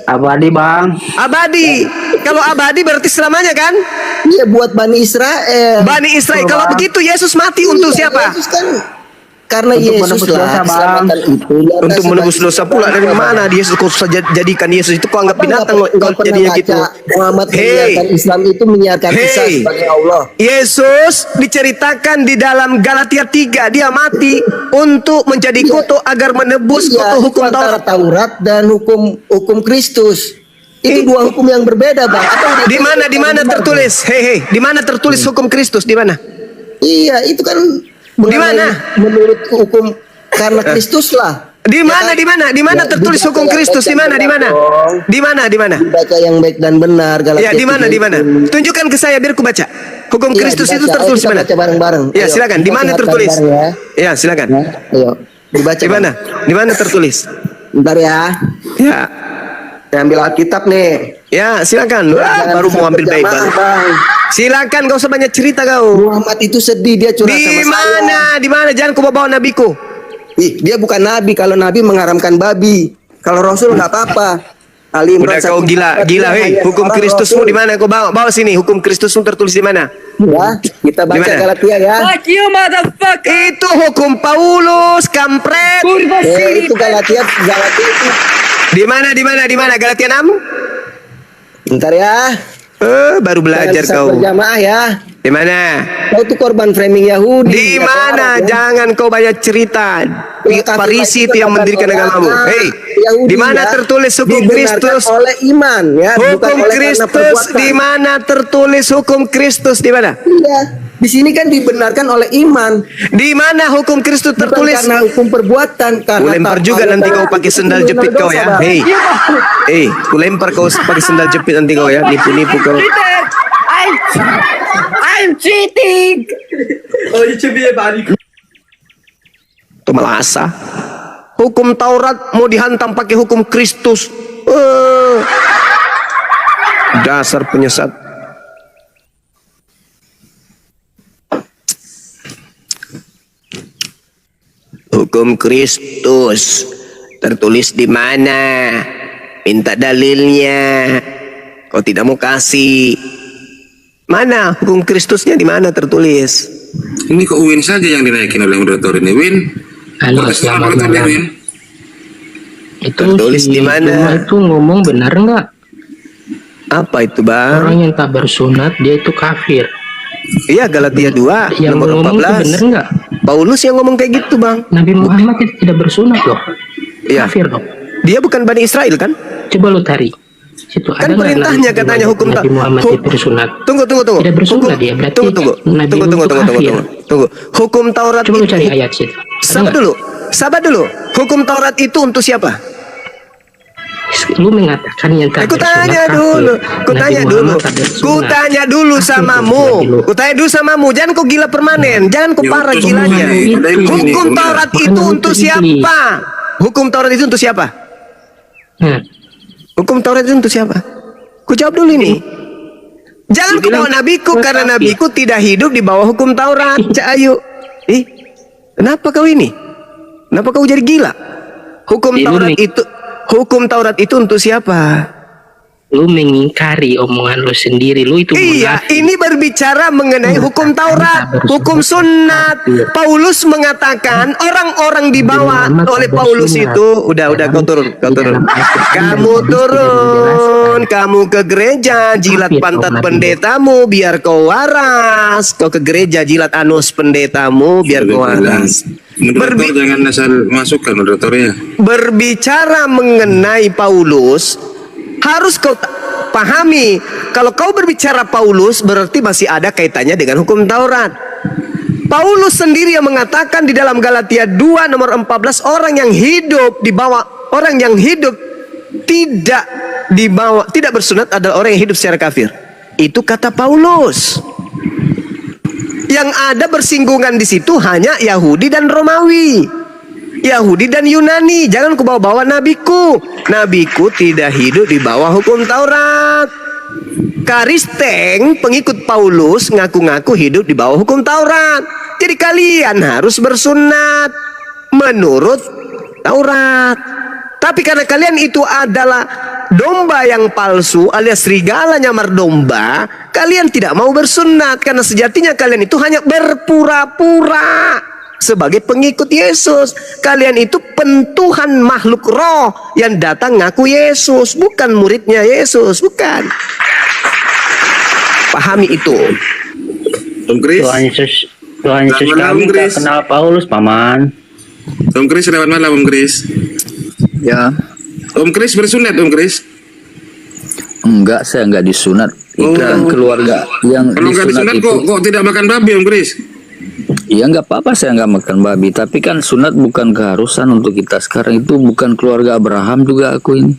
Abadi bang. Abadi. Kalau abadi berarti selamanya kan? Iya, buat Bani Israel. Bani Israel. Kalau begitu Yesus mati untuk siapa? Yesus kan karena Untuk Yesus menebus lah dosa, Bang. keselamatan itu. Untuk menebus dosa pula. Dari mana Yesus kau jadikan Yesus itu kau anggap binatang kalau jadinya gitu. Muhammad menyiarkan Islam itu menyiarkan Isa sebagai Allah. Yesus diceritakan di dalam Galatia 3 dia mati untuk menjadi kutuk agar menebus kutuk hukum antara Taurat. Taurat dan hukum Kristus. Itu dua hukum yang berbeda, Bang. Di mana tertulis? Hei, di mana tertulis hukum Kristus? Di mana? Iya, itu kan Di mana? Menurut hukum karena Kristus lah. Di mana? Di mana tertulis hukum Kristus? Di mana? Di mana? Baca yang baik dan benar. Ya, di mana? Tunjukkan ke saya biar ku baca. Hukum Kristus itu tertulis di mana? Baca bareng-bareng. Ya, silakan. Di mana tertulis? Ya, silakan. Ayo, dibaca. Di mana? Di mana tertulis? Bentar ya. Ya. Saya ambil Alkitab nih. Ya, silakan. Wah, baru mau ambil Bible. Silakan, gak usah banyak cerita kau. Muhammad itu sedih, dia curhat sama saya. Di mana? Jangan kau bawa nabiku. Ih, dia bukan nabi. Kalau nabi mengharamkan babi. Kalau rasul nggak apa-apa. Ali Imran. Udah kau gila, hei. Hukum Kristusmu di mana? Kau bawa sini. Hukum Kristusmu tertulis di mana? Ya, kita baca Galatia ya. Fuck you, motherfucker. Itu hukum Paulus, kampret. Itu Galatia itu. Di mana? Galatia 6? Bentar ya. Baru belajar kau. Berjamaah ya. Di mana? Kau tuh korban framing Yahudi. Di mana? Jangan kau banyak cerita. Farisi itu yang mendirikan agamamu. Hei, di mana tertulis hukum Kristus? Oleh iman ya. Hukum Kristus di mana tertulis hukum Kristus di mana? Iya. Di sini kan dibenarkan oleh iman. Di mana hukum Kristus tertulis? Bukan karena hukum perbuatan. Ku lempar juga nanti kau pakai sendal jepit kau ya. Hei, ku lempar kau pakai sendal jepit nanti kau ya. Nipu-nipu kau. I'm cheating. Oh, you should be a body. Itu malah asa. Hukum Taurat mau dihantam pakai hukum Kristus. Dasar penyesat. Hukum Kristus tertulis di mana? Minta dalilnya. Kau tidak mau kasih. Mana hukum Kristusnya, di mana tertulis? Ini kok Win saja yang dinaikin oleh moderator ini, Win. Halo, selamat malam. Win. Itu tertulis di mana? Itu ngomong benar nggak? Apa itu, Bang? Orang yang tak bersunat dia itu kafir. Iya, Galatia 2 Yang nomor ngomong itu 14. benar nggak? Paulus yang ngomong kayak gitu, Bang. Nabi Muhammad itu tidak bersunat loh. Iya. Kafir loh. Dia bukan Bani Israel kan? Coba lu cari. Situ Kan ada nggak perintahnya Nabi katanya hukum Nabi Muhammad itu bersunat. Tunggu. Tidak bersunat dia, berarti Nabi Tunggu. Hukum Taurat Coba lu itu. cari ayat situ. Sabar dulu. Hukum Taurat itu untuk siapa? Lu mengatakan yang tak bersunat kafir. Kutanya dulu samamu. Jangan kau gila permanen. Jangan kau parah gilanya. Hukum Taurat itu untuk siapa? Hukum Taurat itu untuk siapa? Hukum Taurat itu untuk siapa? Ku jawab dulu ini. Jangan kau bawa nabiku, karena nabiku tidak hidup di bawah hukum Taurat. Cak Ayu. Kenapa kau ini? Kenapa kau jadi gila? Hukum Taurat itu untuk siapa? Lu mengingkari omongan lu sendiri, lu itu Iya, munafik. ini berbicara mengenai hukum Taurat, hukum sunat. Paulus mengatakan orang-orang dibawa oleh Paulus itu, udah kau turun. Kamu turun, kamu ke gereja, jilat pantat pendetamu biar kau waras. Kau ke gereja jilat anus pendetamu biar kau waras. Moderator jangan asal masukkan moderatornya. Berbicara mengenai Paulus, harus kau pahami, kalau kau berbicara Paulus berarti masih ada kaitannya dengan hukum Taurat. Paulus sendiri yang mengatakan di dalam Galatia 2 nomor 14, orang yang hidup tidak bersunat adalah orang yang hidup secara kafir. Itu kata Paulus. Yang ada bersinggungan di situ hanya Yahudi dan Romawi. Yahudi dan Yunani. Jangan ku bawa-bawa nabiku. Nabiku tidak hidup di bawah hukum Taurat. Karisteng, pengikut Paulus, ngaku-ngaku hidup di bawah hukum Taurat. Jadi kalian harus bersunat menurut Taurat. Tapi karena kalian itu adalah domba yang palsu alias serigala nyamar domba, kalian tidak mau bersunat karena sejatinya kalian itu hanya berpura-pura sebagai pengikut Yesus. Kalian itu pentuhan makhluk roh yang datang ngaku Yesus, bukan muridnya Yesus, bukan. Pahami itu. Om Kris. Tuhan Yesus kami tak kenal Paulus, Paman. Om Kris, selamat malam Om Kris. Ya. Om Kris bersunat, Om Kris? Enggak, saya enggak disunat. Itu kan keluarga yang kalau enggak disunat itu. kok tidak makan babi, Om Kris? Ya enggak apa-apa, saya enggak makan babi. Tapi kan sunat bukan keharusan untuk kita sekarang. Itu bukan keluarga Abraham juga aku ini.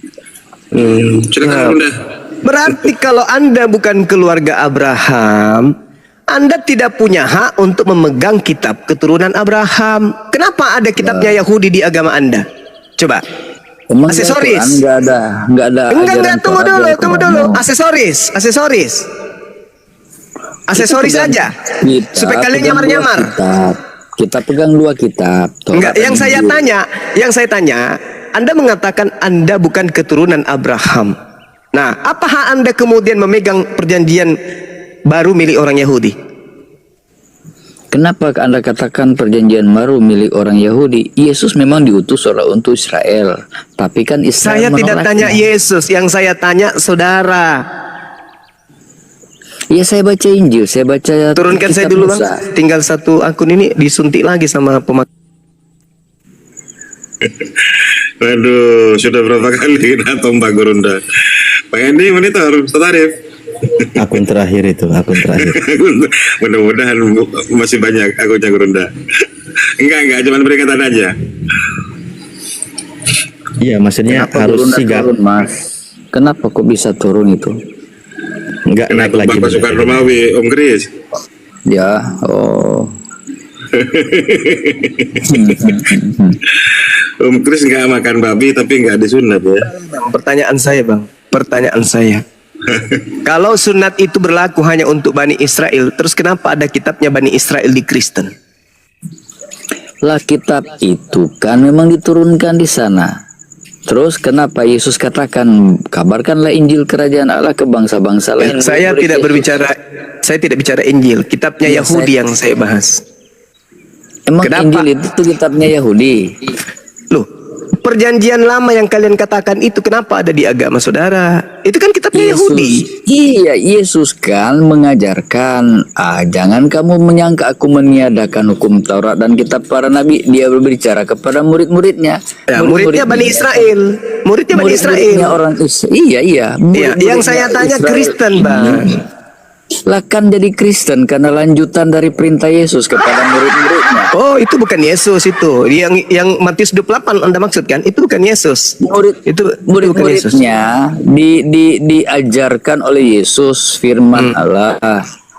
Berarti kalau Anda bukan keluarga Abraham, Anda tidak punya hak untuk memegang kitab keturunan Abraham. Kenapa ada kitabnya Yahudi di agama Anda? Coba. Aksesoris. Enggak ada. Enggak, tunggu dulu. Aksesoris aja. Supaya kalian nyamar-nyamar. Kita pegang dua kitab. Enggak, yang saya tanya, Anda mengatakan Anda bukan keturunan Abraham. Nah, apa hak Anda kemudian memegang perjanjian baru milik orang Yahudi? Kenapa Anda katakan perjanjian baru milik orang Yahudi? Yesus memang diutus untuk Israel. Tapi kan Israel Saya tidak tanya Yesus, yang saya tanya saudara. Ya saya baca Injil, saya baca. Turunkan saya dulu Bang. Tinggal satu akun ini disuntik lagi sama pemakai. Waduh, sudah berapa kali kita tombak Gurunda. Pak Andi, monitor, Tarif. Akun terakhir itu, akun terakhir. Mudah-mudahan masih banyak akunnya Gurunda. Enggak, cuma peringatan aja. Iya, maksudnya kenapa harus sigap. Turun, Mas? Kenapa kok bisa turun itu? Enggak naik lagi. Pasukan Romawi, Om Kris. Ya, Om Kris nggak makan babi tapi nggak disunat ya. Pertanyaan saya. Kalau sunat itu berlaku hanya untuk Bani Israel, terus kenapa ada kitabnya Bani Israel di Kristen? Lah kitab itu kan memang diturunkan di sana. Terus kenapa Yesus katakan kabarkanlah Injil kerajaan Allah ke bangsa-bangsa lain? Saya tidak bicara Injil, kitabnya Yahudi yang saya bahas. Emang kenapa? Injil itu kitabnya Yahudi. Loh, perjanjian lama yang kalian katakan itu kenapa ada di agama saudara? Itu kan kitabnya Yahudi. Iya, Yesus kan mengajarkan, jangan kamu menyangka aku meniadakan hukum Taurat dan kitab para nabi. Dia berbicara kepada murid-muridnya. Ya, muridnya Bani Israel. Muridnya orang Iya. Yang saya tanya Kristen, Bang. Lah kan jadi Kristen karena lanjutan dari perintah Yesus kepada murid-muridnya. Oh, itu bukan Yesus itu. Yang Matius 28 Anda maksud kan? Itu bukan Yesus. Murid-muridnya diajarkan oleh Yesus firman Allah.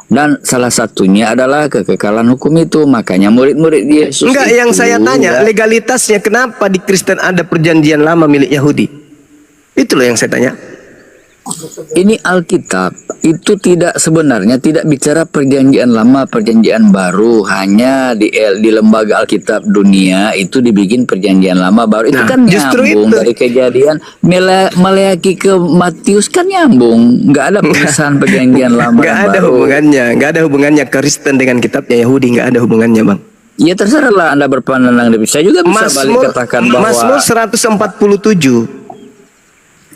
Dan salah satunya adalah kekekalan hukum itu. Makanya murid-murid Yesus. Enggak, yang saya tanya legalitasnya kenapa di Kristen ada perjanjian lama milik Yahudi? Itu loh yang saya tanya. Ini Alkitab itu sebenarnya tidak bicara perjanjian lama, perjanjian baru. Hanya di lembaga Alkitab dunia itu dibikin perjanjian lama baru. Itu kan nyambung dari Kejadian Maleaki ke Matius kan nyambung. Nggak ada perusahaan perjanjian lama. Nggak ada hubungannya, nggak ada hubungannya Kristen dengan kitabnya Yahudi, nggak ada hubungannya, Bang. Ya terserahlah Anda berpandangan lebih. Saya juga bisa balik katakan bahwa Mazmur 147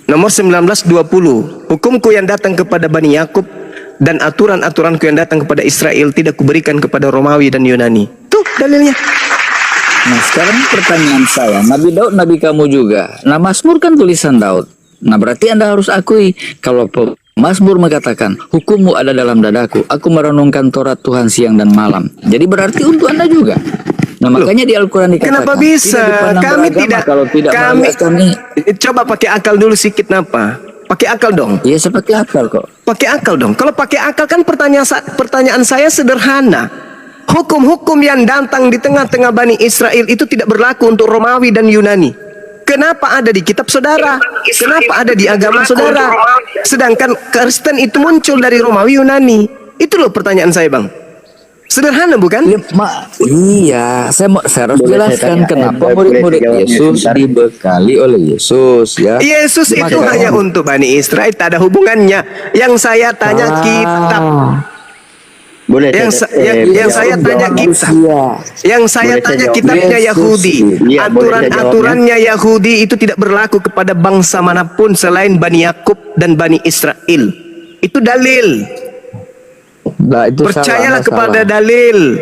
nomor 19-20, hukumku yang datang kepada Bani Yakub dan aturan-aturanku yang datang kepada Israel tidak kuberikan kepada Romawi dan Yunani. Tuh dalilnya. Nah sekarang pertanyaan saya, Nabi Daud Nabi kamu juga. Nah Mazmur kan tulisan Daud. Nah berarti Anda harus akui kalau Mazmur mengatakan hukummu ada dalam dadaku, aku merenungkan Taurat Tuhan siang dan malam. Jadi berarti untuk Anda juga. Nah makanya di Al-Quran dikatakan kenapa bisa kami tidak kalau tidak kami coba pakai akal dulu sedikit napa? Pakai akal dong. Iya saya pakai akal kok. Pakai akal dong. Kalau pakai akal kan pertanyaan saya sederhana. Hukum-hukum yang datang di tengah-tengah Bani Israel itu tidak berlaku untuk Romawi dan Yunani. Kenapa ada di kitab saudara? Kenapa ada di agama saudara? Sedangkan Kristen itu muncul dari Romawi Yunani. Itu loh pertanyaan saya, Bang. Sederhana bukan? Iya, saya harus jelaskan kenapa murid-murid Yesus dibekali oleh Yesus ya. Yesus itu hanya untuk Bani Israel, tak ada hubungannya. Yang saya tanya kitab. Boleh yang saya tanya kitab. Yang saya tanya kitabnya Yahudi. Aturan-aturannya Yahudi itu tidak berlaku kepada bangsa manapun selain Bani Yakub dan Bani Israel. Itu dalil. Nah, itu percayalah kepada dalil.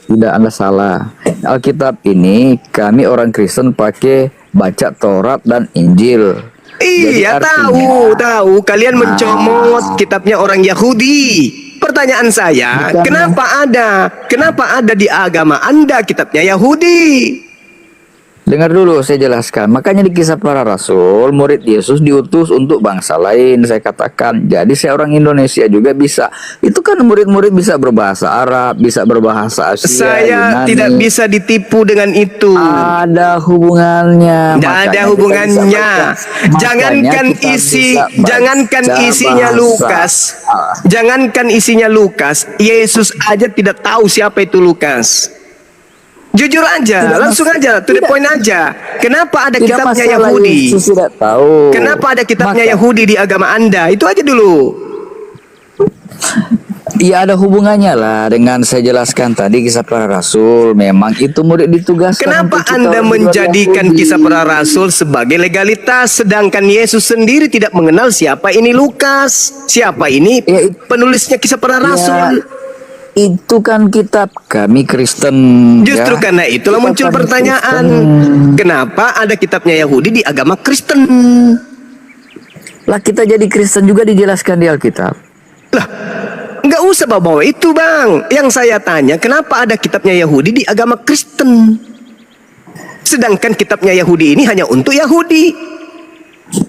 Tidak, Anda salah. Alkitab ini kami orang Kristen pakai baca Taurat dan Injil. Iya, tahu. Kalian mencomot kitabnya orang Yahudi. Pertanyaan saya, kenapa ada di agama Anda kitabnya Yahudi? Dengar dulu saya jelaskan. Makanya di Kisah Para Rasul, murid Yesus diutus untuk bangsa lain. Saya katakan, jadi saya orang Indonesia juga bisa. Itu kan murid-murid bisa berbahasa Arab, bisa berbahasa Asia, saya Yunani. Tidak bisa ditipu dengan itu. Ada hubungannya. Tidak ada hubungannya. Jangankan isinya Lukas. Jangankan isinya Lukas, Yesus aja tidak tahu siapa itu Lukas. Jujur aja, langsung aja, to the point aja. Kenapa ada kitabnya Yahudi? Yesus tidak tahu. Kenapa ada kitabnya Yahudi di agama Anda? Itu aja dulu. Ya ada hubungannya lah dengan saya jelaskan tadi Kisah Para Rasul. Memang itu murid ditugaskan. Kenapa Anda menjadikan Kisah Para Rasul sebagai legalitas, sedangkan Yesus sendiri tidak mengenal siapa ini Lukas, siapa ini penulisnya Kisah Para Rasul? Itu kan kitab kami Kristen. Justru karena itulah muncul pertanyaan, kenapa ada kitabnya Yahudi di agama Kristen? Lah kita jadi Kristen juga dijelaskan di Alkitab. Lah, nggak usah bawa itu, Bang. Yang saya tanya, kenapa ada kitabnya Yahudi di agama Kristen? Sedangkan kitabnya Yahudi ini hanya untuk Yahudi.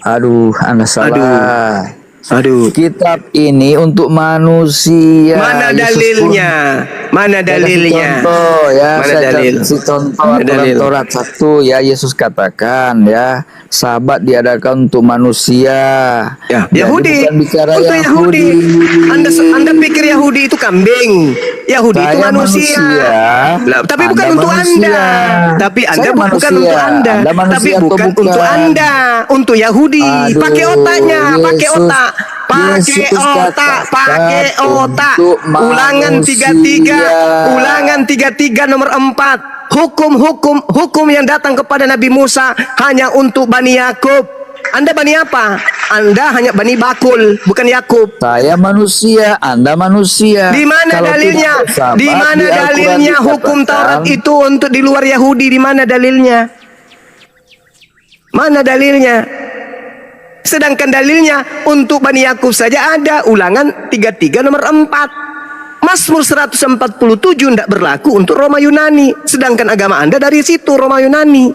Aduh, Anda salah. Aduh, kitab ini untuk manusia. Mana dalilnya? Mana dalilnya? Contoh ya, mana dalil? Contoh dalam Taurat 1 ya, Yesus katakan ya, sabat diadakan untuk manusia. Ya, Yahudi. Untuk Yahudi. Anda pikir Yahudi itu kambing? Yahudi itu manusia. Lah, tapi bukan untuk Anda. Tapi Anda bukan untuk Anda. Tapi bukan untuk Anda. Untuk Yahudi. Pakai otaknya, pakai otak. Pakai otak. Ulangan 33 nomor 4. Hukum yang datang kepada Nabi Musa hanya untuk Bani Yakub. Anda Bani apa? Anda hanya Bani Bakul, bukan Yakub. Saya manusia, Anda manusia. Di mana dalilnya? Di mana dalilnya hukum Taurat itu untuk di luar Yahudi? Di mana dalilnya? Mana dalilnya? Sedangkan dalilnya untuk Bani Yakub saja ada. Ulangan 33 nomor 4. Mazmur 147 tidak berlaku untuk Roma Yunani. Sedangkan agama Anda dari situ Roma Yunani.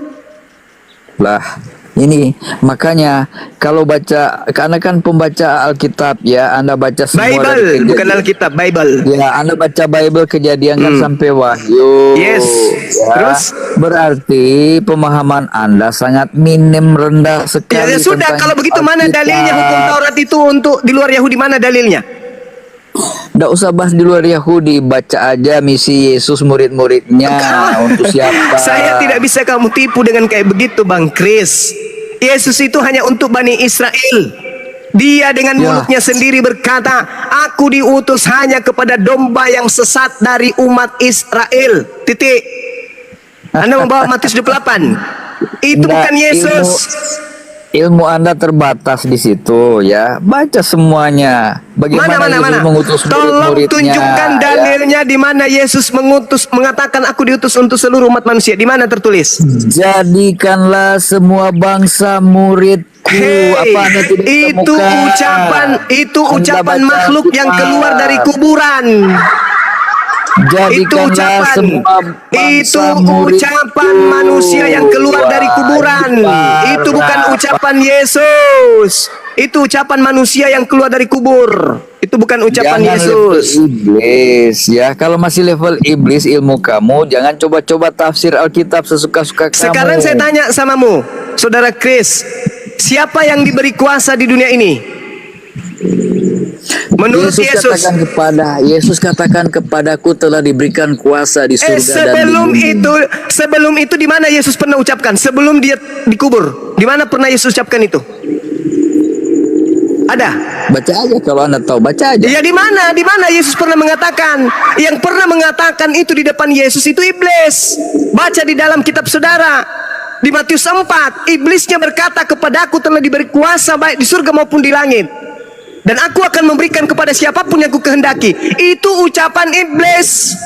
Lah, Ini makanya kalau baca, karena kan pembaca Alkitab ya, Anda baca semua dari Bible, Kejadian. bukan Alkitab, Bible. Ya, Anda baca Bible Kejadian kan sampai Wahyu. Yes. Ya, Terus? berarti pemahaman Anda sangat minim, rendah sekali. Ya sudah, tentang kalau begitu mana Alkitab. dalilnya hukum Taurat itu untuk di luar Yahudi, mana dalilnya? Nggak usah bahas di luar Yahudi, baca aja misi Yesus murid-muridnya untuk siapa. Saya tidak bisa kamu tipu dengan kayak begitu, Bang Chris. Yesus itu hanya untuk Bani Israel. Dia dengan mulutnya sendiri berkata, aku diutus hanya kepada domba yang sesat dari umat Israel. Titik. Anda membawa Matius 28. Itu Nggak, bukan Yesus. Ilmu Anda terbatas di situ ya. Baca semuanya. Bagaimana Yesus mengutus Tolong murid-muridnya. tunjukkan dalilnya di mana Yesus mengatakan aku diutus untuk seluruh umat manusia. Di mana tertulis? Jadikanlah semua bangsa muridku. Apa Anda tidak Itu ucapan makhluk yang keluar dari kuburan. Jadikanlah semua bangsa ucapan manusia yang keluar dari kuburan. Itu bukan ucapan Yesus. Itu ucapan manusia yang keluar dari kubur. Itu bukan ucapan Jangan Yesus. level iblis ya. Kalau masih level iblis ilmu kamu, jangan coba-coba tafsir Alkitab sesuka-suka kamu. Sekarang saya tanya samamu, Saudara Chris, siapa yang diberi kuasa di dunia ini? Menurut Yesus katakan kepadaku telah diberikan kuasa di surga dan di bumi. Sebelum itu di mana Yesus pernah ucapkan? Sebelum dia dikubur, di mana pernah Yesus ucapkan itu? Ada? Baca aja kalau Anda tahu, baca aja. Ya di mana? Di mana Yesus pernah mengatakan? Yang pernah mengatakan itu di depan Yesus itu iblis. Baca di dalam kitab saudara. Di Matius 4, iblisnya berkata, kepadaku telah diberi kuasa baik di surga maupun di langit. Dan aku akan memberikan kepada siapapun yang aku kehendaki. Itu ucapan iblis.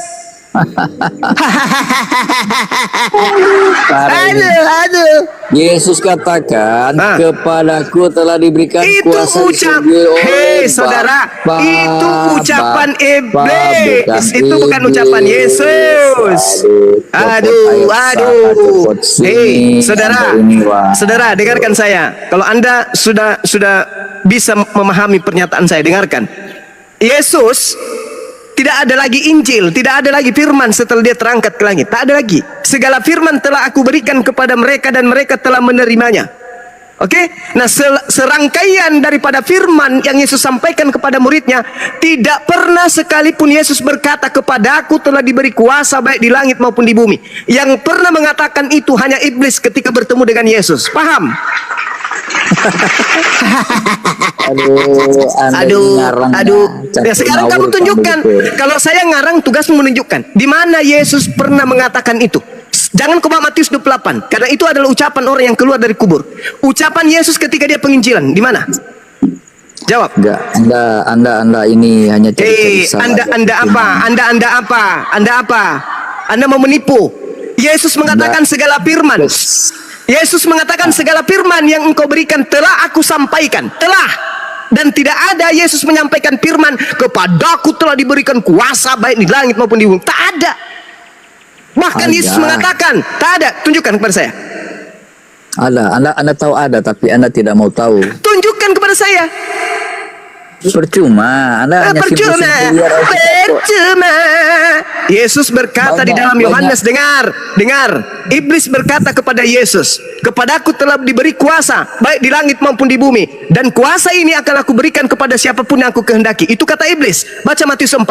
Aduh. Yesus katakan kepadaku telah diberikan kuasa di surga. Saudara, itu ucapan iblis. Itu bukan ucapan Yesus. Aduh. Saudara, dengarkan saya. Kalau Anda sudah bisa memahami pernyataan saya, dengarkan. Yesus tidak ada lagi Injil, tidak ada lagi firman setelah dia terangkat ke langit. Tak ada lagi. Segala firman telah aku berikan kepada mereka dan mereka telah menerimanya. Oke? Nah, serangkaian daripada firman yang Yesus sampaikan kepada muridnya, tidak pernah sekalipun Yesus berkata, kepadaku telah diberi kuasa baik di langit maupun di bumi. Yang pernah mengatakan itu hanya iblis ketika bertemu dengan Yesus. Paham? Aduh. Ya, sekarang kamu tunjukkan. Kalau saya ngarang, tugasmu menunjukkan di mana Yesus pernah mengatakan itu. Jangan kau bawa Matius 28, karena itu adalah ucapan orang yang keluar dari kubur. Ucapan Yesus ketika dia penginjilan, di mana? Jawab. Enggak, Anda ini hanya cerita. Anda apa? Anda mau menipu. Yesus mengatakan segala firman. Yesus mengatakan segala firman yang engkau berikan telah aku sampaikan. Telah. Dan tidak ada Yesus menyampaikan firman, kepadaku telah diberikan kuasa baik di langit maupun di bumi. Tak ada. Bahkan Yesus mengatakan, tak ada. Tunjukkan kepada saya. Ada. Anda tahu ada, tapi Anda tidak mau tahu. Tunjukkan kepada saya. Percuma. Anda hanya percuma. Yesus berkata di dalam Yohanes, dengar. Iblis berkata kepada Yesus, kepadaku telah diberi kuasa baik di langit maupun di bumi, dan kuasa ini akan aku berikan kepada siapapun yang aku kehendaki. Itu kata iblis. Baca Matius 4.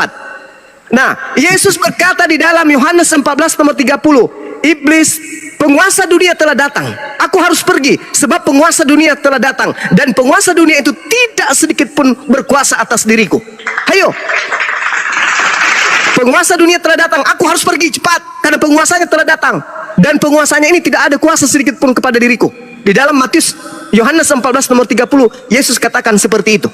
Nah, Yesus berkata di dalam Yohanes 14 nomor 30, iblis, penguasa dunia telah datang. Aku harus pergi sebab penguasa dunia telah datang, dan penguasa dunia itu tidak sedikit pun berkuasa atas diriku. Hayo. Penguasa dunia telah datang, aku harus pergi cepat karena penguasanya telah datang, dan penguasanya ini tidak ada kuasa sedikit pun kepada diriku. Di dalam Matius Yohanes 14 nomor 30, Yesus katakan seperti itu.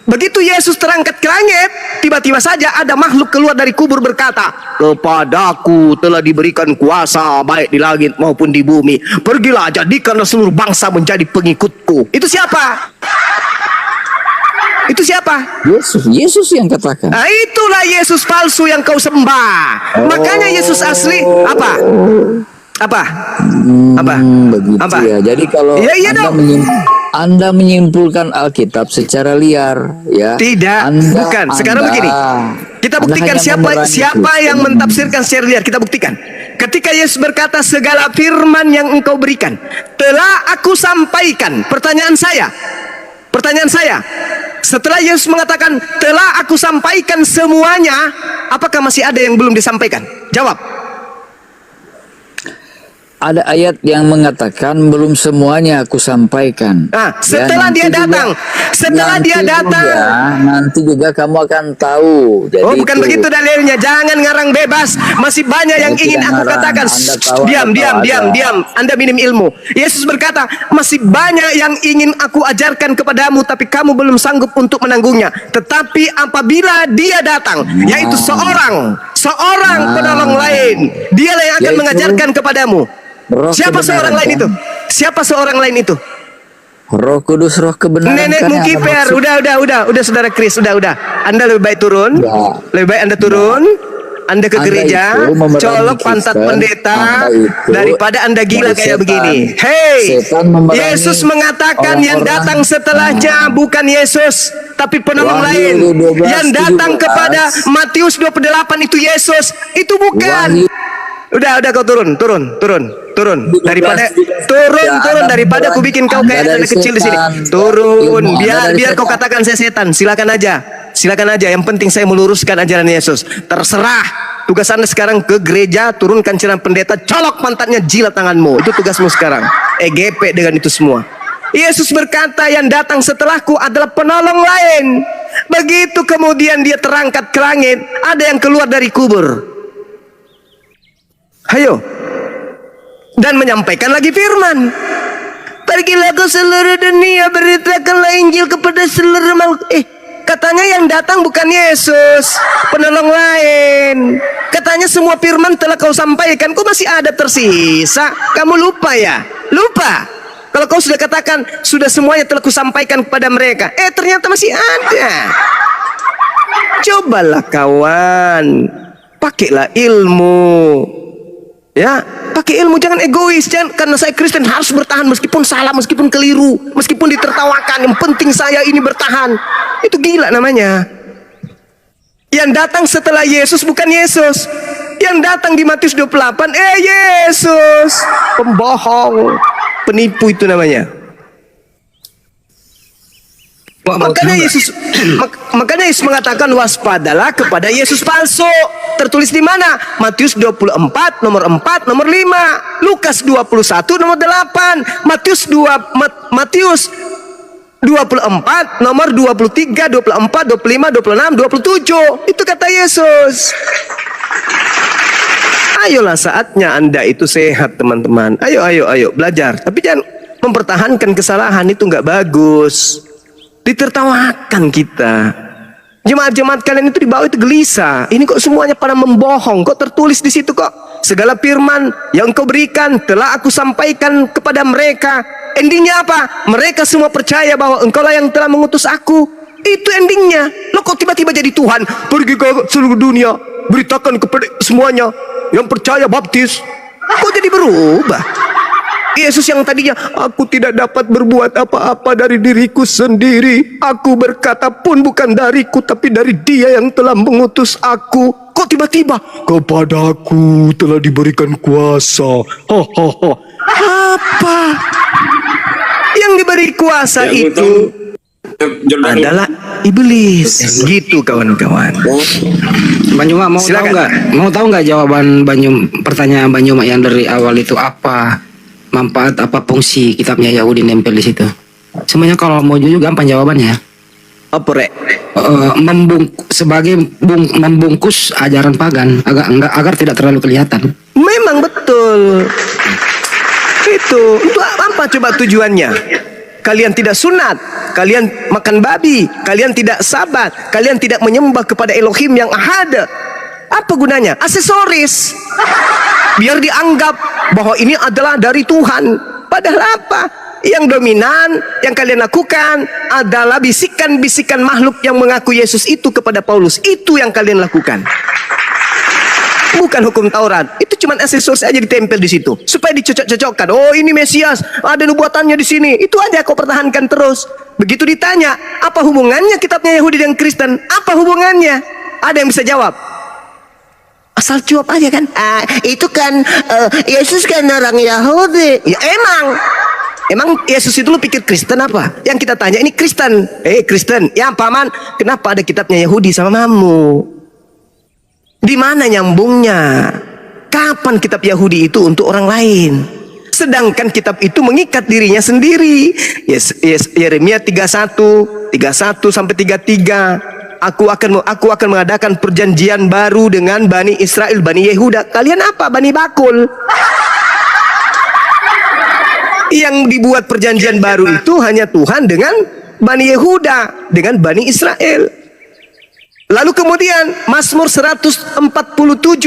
Begitu Yesus terangkat ke langit, tiba-tiba saja ada makhluk keluar dari kubur berkata, kepadaku telah diberikan kuasa baik di langit maupun di bumi. Pergilah, jadikanlah seluruh bangsa menjadi pengikutku. Itu siapa? Itu siapa? Yesus yang katakan. Nah, itulah Yesus palsu yang kau sembah. Makanya Yesus asli apa? Apa? Begitu Apa? ya. Jadi kalau Iya anda, dong. anda menyimpulkan Alkitab secara liar, ya? Tidak, bukan. Sekarang begini. Kita buktikan siapa yang mentafsirkan secara liar. Kita buktikan. Ketika Yesus berkata, segala firman yang engkau berikan telah aku sampaikan. Pertanyaan saya, setelah Yesus mengatakan telah aku sampaikan semuanya, apakah masih ada yang belum disampaikan? Jawab. Ada ayat yang mengatakan belum semuanya aku sampaikan. Nah, setelah nanti dia datang, nanti juga kamu akan tahu. Jadi oh, bukan begitu dalilnya. Jangan ngarang bebas. Masih banyak yang ingin aku katakan. Diam. Anda minim ilmu. Yesus berkata, masih banyak yang ingin aku ajarkan kepadamu, tapi kamu belum sanggup untuk menanggungnya. Tetapi apabila dia datang, yaitu seorang penolong lain, dialah yang akan mengajarkan kepadamu. Siapa seorang lain itu? Siapa seorang lain itu? Roh Kudus, Roh kebenaran. Nenekmu kiper. Udah saudara Kris, udah. Anda lebih baik turun. Lebih baik Anda turun. Anda ke gereja, colok pantat pendeta daripada Anda gila kayak begini. Hey, Yesus mengatakan yang datang setelahnya bukan Yesus, tapi penolong lain. Yang datang kepada Matius 28 itu Yesus, itu bukan. Udah kau turun daripada aku bikin kau kayak anak kecil di sini. Turun, biar kau katakan saya setan. Silakan aja. Yang penting saya meluruskan ajaran Yesus. Terserah. Tugas Anda sekarang ke gereja, turunkan ceramah pendeta, colok pantatnya, jilat tanganmu. Itu tugasmu sekarang. EGP dengan itu semua. Yesus berkata yang datang setelahku adalah penolong lain. Begitu kemudian dia terangkat ke langit, ada yang keluar dari kubur. Ayo. Dan menyampaikan lagi firman. Pergilah ke seluruh dunia, beritakanlah Injil kepada seluruh makhluk. Katanya yang datang bukan Yesus, penolong lain. Katanya semua firman telah kau sampaikan. Kok masih ada tersisa? Kamu lupa ya? Lupa. Kalau kau sudah katakan sudah semuanya telah kusampaikan kepada mereka, ternyata masih ada. Cobalah kawan, pakailah ilmu. Ya, pakai ilmu, jangan egois. Jangan karena saya Kristen harus bertahan meskipun salah, meskipun keliru, meskipun ditertawakan. Yang penting saya ini bertahan. Itu gila namanya. Yang datang setelah Yesus bukan Yesus. Yang datang di Matius 28, Yesus. Pembohong, penipu itu namanya. Makanya Yesus mengatakan waspadalah kepada Yesus palsu. Tertulis di mana? Matius 24 nomor 4 nomor 5, Lukas 21 nomor 8, Matius 24 nomor 23, 24, 25, 26, 27. Itu kata Yesus. Ayolah saatnya Anda itu sehat teman-teman. Ayo belajar. Tapi jangan mempertahankan kesalahan, itu nggak bagus. Ditertawakan kita. Jemaat-jemaat kalian itu di bawah itu gelisah. Ini kok semuanya pada membohong. Kok tertulis di situ kok segala firman yang engkau berikan telah aku sampaikan kepada mereka. Endingnya apa? Mereka semua percaya bahwa engkaulah yang telah mengutus aku. Itu endingnya. Lo kok tiba-tiba jadi Tuhan? Pergi ke seluruh dunia, beritakan kepada semuanya yang percaya baptis. Kok jadi berubah? Yesus yang tadinya aku tidak dapat berbuat apa-apa dari diriku sendiri, aku berkata pun bukan dariku tapi dari Dia yang telah mengutus aku. Kok tiba-tiba kepadaku telah diberikan kuasa? Apa yang diberi kuasa itu adalah iblis. Gitu kawan-kawan. Banyuma mau tahu nggak jawaban pertanyaan Banyuma yang dari awal itu apa? Manfaat apa fungsi kitabnya Yahudi nempel di situ? Semuanya kalau mau jujur gampang jawabannya. Apa rek? Membungkus ajaran pagan agar tidak terlalu kelihatan. Memang betul. Itu untuk apa coba tujuannya? Kalian tidak sunat, kalian makan babi, kalian tidak sabat, kalian tidak menyembah kepada Elohim yang ahad. Apa gunanya? Aksesoris. Biar dianggap bahwa ini adalah dari Tuhan. Padahal apa? Yang dominan yang kalian lakukan adalah bisikan-bisikan makhluk yang mengaku Yesus itu kepada Paulus. Itu yang kalian lakukan. Bukan hukum Taurat. Itu cuma aksesoris aja ditempel di situ supaya dicocok-cocokkan. Oh, ini Mesias, ada nubuatannya di sini. Itu aja kau pertahankan terus. Begitu ditanya, apa hubungannya kitabnya Yahudi dengan Kristen? Apa hubungannya? Ada yang bisa jawab? Asal cuap aja kan? Itu kan Yesus kan orang Yahudi. Ya emang Yesus itu lu pikir Kristen apa? Yang kita tanya ini Kristen. Kristen. Ya paman, kenapa ada kitabnya Yahudi sama kamu? Di mana nyambungnya? Kapan kitab Yahudi itu untuk orang lain? Sedangkan kitab itu mengikat dirinya sendiri. Yeremia 31 sampai 33. Aku akan mengadakan perjanjian baru dengan Bani Israel, Bani Yehuda. Kalian apa? Bani Bakul. Yang dibuat perjanjian baru itu hanya Tuhan dengan Bani Yehuda, dengan Bani Israel. Lalu kemudian Mazmur 147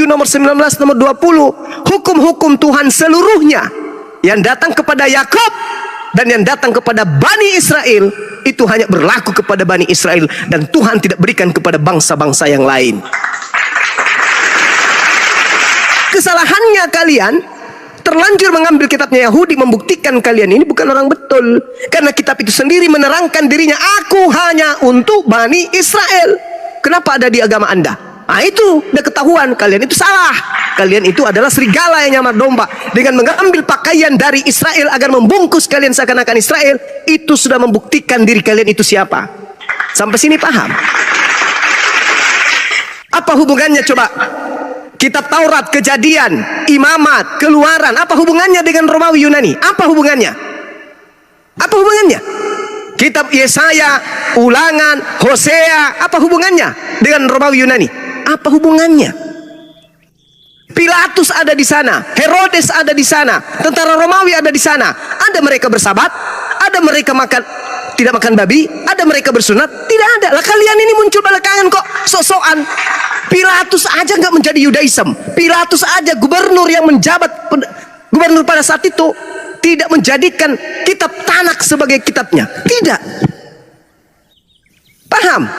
nomor 19 nomor 20, hukum-hukum Tuhan seluruhnya yang datang kepada Yakub dan yang datang kepada Bani Israel itu hanya berlaku kepada Bani Israel, dan Tuhan tidak berikan kepada bangsa-bangsa yang lain. Kesalahannya kalian terlanjur mengambil kitabnya Yahudi, membuktikan kalian ini bukan orang betul. Karena kitab itu sendiri menerangkan dirinya, aku hanya untuk Bani Israel. Kenapa ada di agama Anda? Nah itu udah ketahuan, kalian itu salah. Kalian itu adalah serigala yang nyamar domba. Dengan mengambil pakaian dari Israel agar membungkus kalian seakan-akan Israel, itu sudah membuktikan diri kalian itu siapa. Sampai sini paham? Apa hubungannya coba? Kitab Taurat, Kejadian, Imamat, Keluaran, apa hubungannya dengan Romawi Yunani? Apa hubungannya? Apa hubungannya? Kitab Yesaya, Ulangan, Hosea, apa hubungannya dengan Romawi Yunani? Apa hubungannya? Pilatus ada di sana, Herodes ada di sana, tentara Romawi ada di sana. Ada mereka bersabat, ada mereka tidak makan babi, ada mereka bersunat, tidak ada. Lah kalian ini muncul belakangan kok sok-sokan. Pilatus aja nggak menjadi Yudaism. Pilatus aja gubernur yang menjabat gubernur pada saat itu tidak menjadikan kitab Tanak sebagai kitabnya. Tidak. Paham?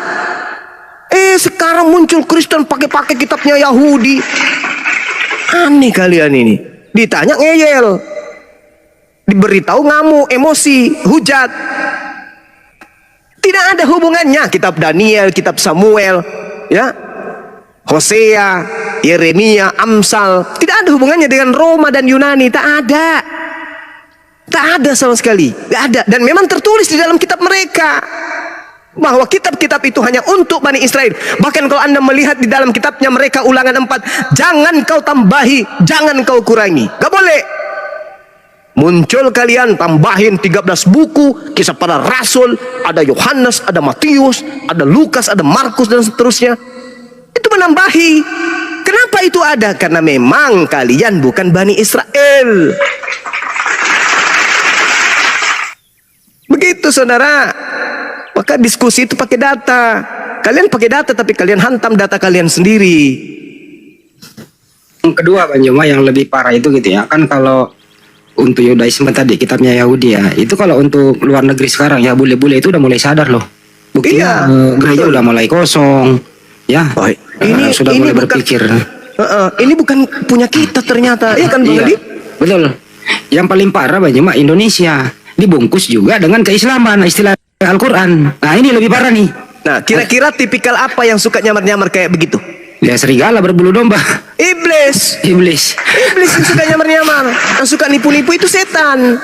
Sekarang muncul Kristen pakai kitabnya Yahudi. Aneh kalian ini. Ditanya ngeyel. Diberitahu ngamuk, emosi, hujat. Tidak ada hubungannya kitab Daniel, kitab Samuel, ya. Hosea, Yeremia, Amsal, tidak ada hubungannya dengan Roma dan Yunani. Tak ada sama sekali, tidak ada. Dan memang tertulis di dalam kitab mereka bahwa kitab-kitab itu hanya untuk Bani Israel. Bahkan kalau Anda melihat di dalam kitabnya mereka, Ulangan 4, jangan kau tambahi, jangan kau kurangi, gak boleh. Muncul kalian tambahin 13 buku, Kisah Para Rasul, ada Yohanes, ada Matius, ada Lukas, ada Markus dan seterusnya. Itu menambahi. Kenapa itu ada? Karena memang kalian bukan Bani Israel. Begitu saudara. Maka diskusi itu pakai data. Kalian pakai data tapi kalian hantam data kalian sendiri. Yang kedua Bang Joma yang lebih parah itu gitu ya. Kan kalau untuk Yudaisme tadi kitabnya Yahudi ya, itu kalau untuk luar negeri sekarang ya bule-bule itu udah mulai sadar loh. Buktinya gereja udah mulai kosong. Ya, ini sudah mulai berpikir. Ini bukan punya kita ternyata, ya kan Bang Adi? Betul. Yang paling parah Bang Joma Indonesia dibungkus juga dengan keislaman, istilah Al-Quran. Nah ini lebih parah nih. Nah kira-kira tipikal apa yang suka nyamar-nyamar kayak begitu? Ya serigala berbulu domba. Iblis yang suka nyamar-nyamar, yang suka nipu-nipu itu setan.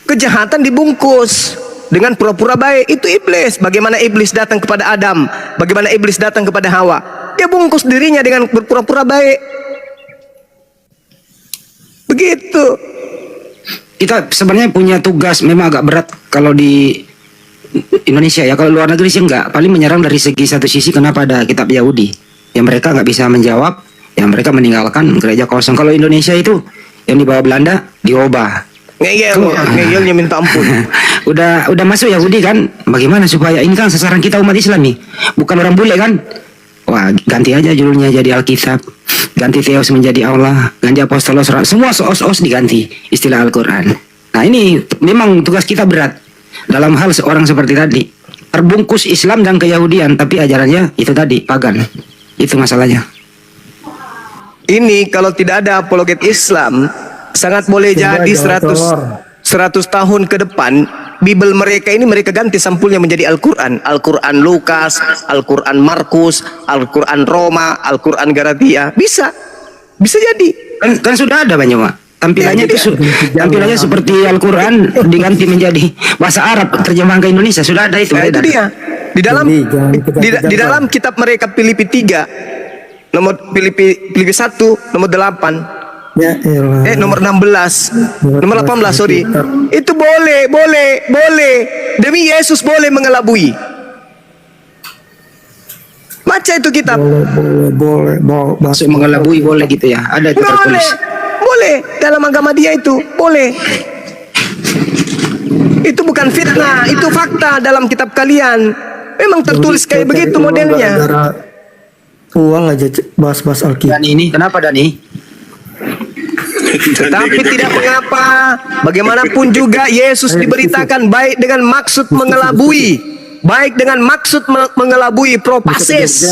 Kejahatan dibungkus dengan pura-pura baik, itu iblis. Bagaimana iblis datang kepada Adam, bagaimana iblis datang kepada Hawa, dia bungkus dirinya dengan berpura-pura baik. Begitu. Kita sebenarnya punya tugas memang agak berat kalau di Indonesia ya. Kalau luar negeri sih enggak, paling menyerang dari segi satu sisi. Kenapa ada kitab Yahudi yang mereka nggak bisa menjawab, yang mereka meninggalkan gereja kosong. Kalau Indonesia itu yang dibawa Belanda diubah. Ngeyelnya minta ampun. udah masuk Yahudi kan, bagaimana supaya ini kan sasaran kita umat Islam nih, bukan orang bule kan. Wah, ganti aja judulnya jadi Alkitab, ganti Theos menjadi Allah, ganti Apostolos, semua soos diganti istilah Al-Quran. Nah ini memang tugas kita berat dalam hal seorang seperti tadi, terbungkus Islam dan keyahudian tapi ajarannya itu tadi pagan. Itu masalahnya. ini kalau tidak ada apologet Islam, sangat boleh jadi 100 tahun ke depan Bible mereka ini mereka ganti sampulnya menjadi Al-Quran. Al-Quran Lukas, Al-Quran Markus, Al-Quran Roma, Al-Quran Galatia. Bisa jadi. Kan sudah ada banyak, Pak. Tampilannya itu tampilannya seperti Al-Quran diganti menjadi bahasa Arab terjemahan ke Indonesia, sudah ada itu. Nah, itu dia. Di dalam kitab mereka Filipi 3 nomor Filipi 1 nomor 8. Nomor 16, nomor 18, sorry. Itu boleh. Demi Yesus boleh mengelabui. Baca itu kitab. Boleh. Masuk mengelabui boleh gitu ya. Ada itu tertulis. Boleh. Dalam agama dia itu boleh. Itu bukan fitnah, itu fakta dalam kitab kalian. Memang tertulis kayak begitu modelnya. Uang aja bahas-bahas Alkitab. Dan ini kenapa Dani? Tetapi tidak mengapa. Bagaimanapun juga Yesus diberitakan baik dengan maksud mengelabui, baik dengan maksud mengelabui propasis,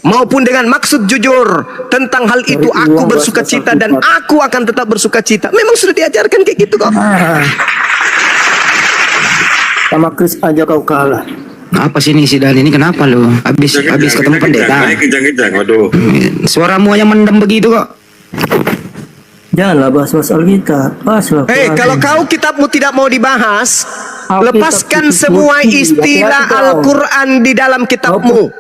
maupun dengan maksud jujur. Tentang hal itu aku bersuka cita dan aku akan tetap bersuka cita. Memang sudah diajarkan kayak gitu kok. Sama Chris aja kau kalah. Apa sih ini si Dani ini kenapa lu? Habis ketemu pendeta. Kejang-kejang, waduh. Suaramu yang mendem begitu kok. Janganlah bahas-bahas Alkitab. Bahaslah. Kalau kau kitabmu tidak mau dibahas, lepaskan semua istilah Al-Quran di dalam kitabmu.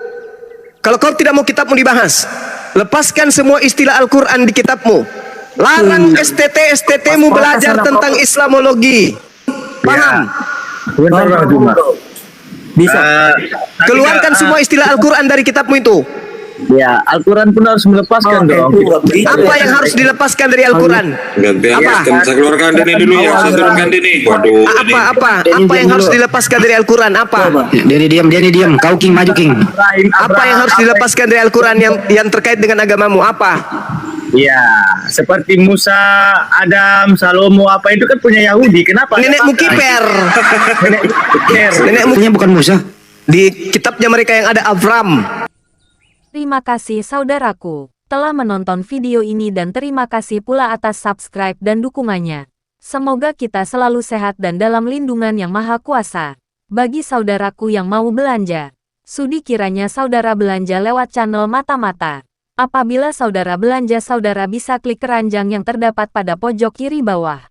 Kalau kau tidak mau kitabmu dibahas, lepaskan semua istilah Al-Quran di kitabmu. Larang STT-mu belajar tentang Islamologi. Paham? Bisa. Keluarkan semua istilah Al-Quran dari kitabmu itu. Ya, Al-Quran pun harus melepaskan dong. Apa yang harus dilepaskan dari Al-Quran? Ganti saya keluarkan Dini dulu ya, saya turunkan Dini. Waduh. Apa yang harus dilepaskan dari Al-Quran? Apa? Dani diam. Kau King maju King. Apa yang harus dilepaskan dari Al-Quran yang terkait dengan agamamu? Apa? Ya, seperti Musa, Adam, Salomo, apa itu kan punya Yahudi. Kenapa? Nenekmu kiper. Nenekmu bukan Musa. Di kitabnya mereka yang ada Avram. Terima kasih saudaraku telah menonton video ini dan terima kasih pula atas subscribe dan dukungannya. Semoga kita selalu sehat dan dalam lindungan yang maha kuasa. Bagi saudaraku yang mau belanja, sudi kiranya saudara belanja lewat channel Mata-Mata. Apabila saudara belanja, saudara bisa klik keranjang yang terdapat pada pojok kiri bawah.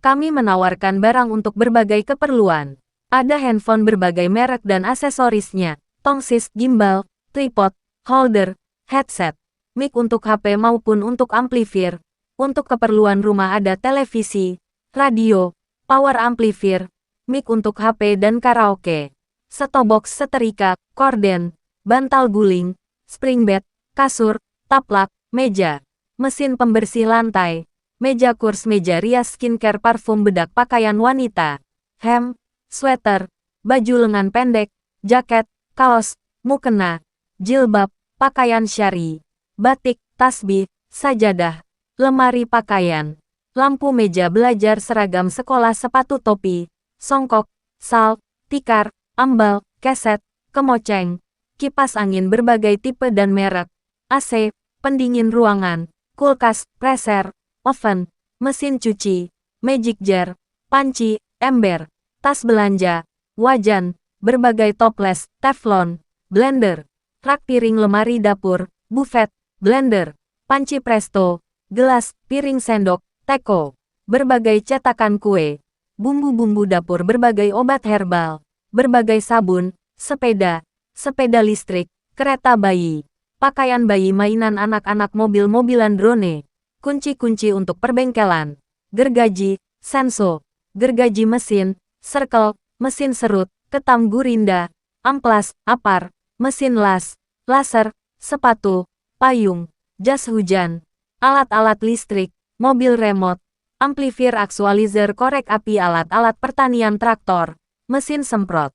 Kami menawarkan barang untuk berbagai keperluan. Ada handphone berbagai merek dan aksesorisnya, tongsis, gimbal, tripod, holder, headset, mic untuk HP maupun untuk amplifier. Untuk keperluan rumah ada televisi, radio, power amplifier, mic untuk HP dan karaoke, setobox, setrika, korden, bantal guling, spring bed, kasur, taplak, meja, mesin pembersih lantai, meja kurs, meja rias, skincare, parfum, bedak, pakaian wanita, hem, sweater, baju lengan pendek, jaket, kaos, mukena, jilbab, pakaian syari, batik, tasbih, sajadah, lemari pakaian, lampu, meja belajar, seragam sekolah, sepatu, topi, songkok, sal, tikar, ambal, keset, kemoceng, kipas angin berbagai tipe dan merek, AC, pendingin ruangan, kulkas, preser, oven, mesin cuci, magic jar, panci, ember, tas belanja, wajan, berbagai toples, teflon, blender, rak piring, lemari dapur, buffet, blender, panci presto, gelas, piring sendok, teko, berbagai cetakan kue, bumbu-bumbu dapur, berbagai obat herbal, berbagai sabun, sepeda, sepeda listrik, kereta bayi, pakaian bayi, mainan anak-anak, mobil-mobilan, drone, kunci-kunci untuk perbengkelan, gergaji, senso, gergaji mesin, circle, mesin serut, ketam gurinda, amplas, apar, mesin las, laser, sepatu, payung, jas hujan, alat-alat listrik, mobil remote, amplifier, aktualizer, korek api, alat-alat pertanian, traktor, mesin semprot,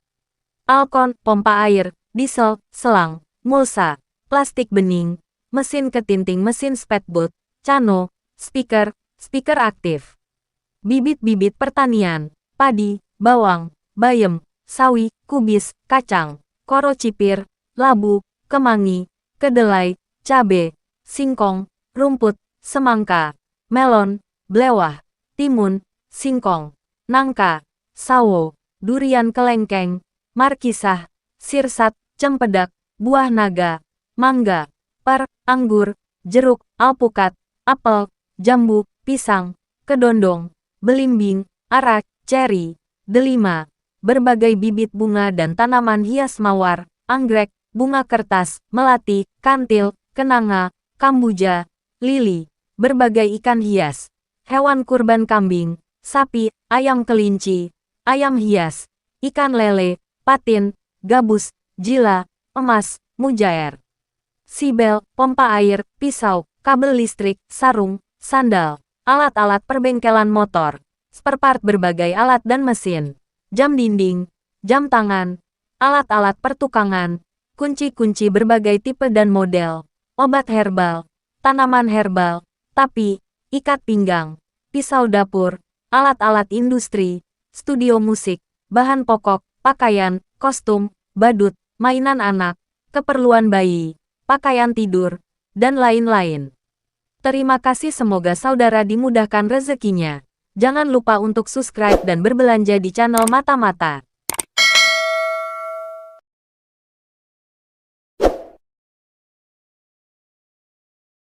alkon, pompa air, diesel, selang, mulsa, plastik bening, mesin ketinting, mesin spatbot, cano, speaker, speaker aktif, bibit-bibit pertanian, padi, bawang, bayam, sawi, kubis, kacang, koro cipir, labu, kemangi, kedelai, cabe, singkong, rumput, semangka, melon, blewah, timun, singkong, nangka, sawo, durian kelengkeng, markisah, sirsat, cempedak, buah naga, mangga, per, anggur, jeruk, alpukat, apel, jambu, pisang, kedondong, belimbing, arak, ceri, delima, berbagai bibit bunga dan tanaman hias mawar, anggrek, bunga kertas, melati, kantil, kenanga, kambuja, lili, berbagai ikan hias, hewan kurban kambing, sapi, ayam kelinci, ayam hias, ikan lele, patin, gabus, jila, emas, mujair, sibel, pompa air, pisau, kabel listrik, sarung, sandal, alat-alat perbengkelan motor, spare part berbagai alat dan mesin, jam dinding, jam tangan, alat-alat pertukangan, kunci-kunci berbagai tipe dan model, obat herbal, tanaman herbal, tapi, ikat pinggang, pisau dapur, alat-alat industri, studio musik, bahan pokok, pakaian, kostum, badut, mainan anak, keperluan bayi, pakaian tidur, dan lain-lain. Terima kasih, semoga saudara dimudahkan rezekinya. Jangan lupa untuk subscribe dan berbelanja di channel Mata-Mata.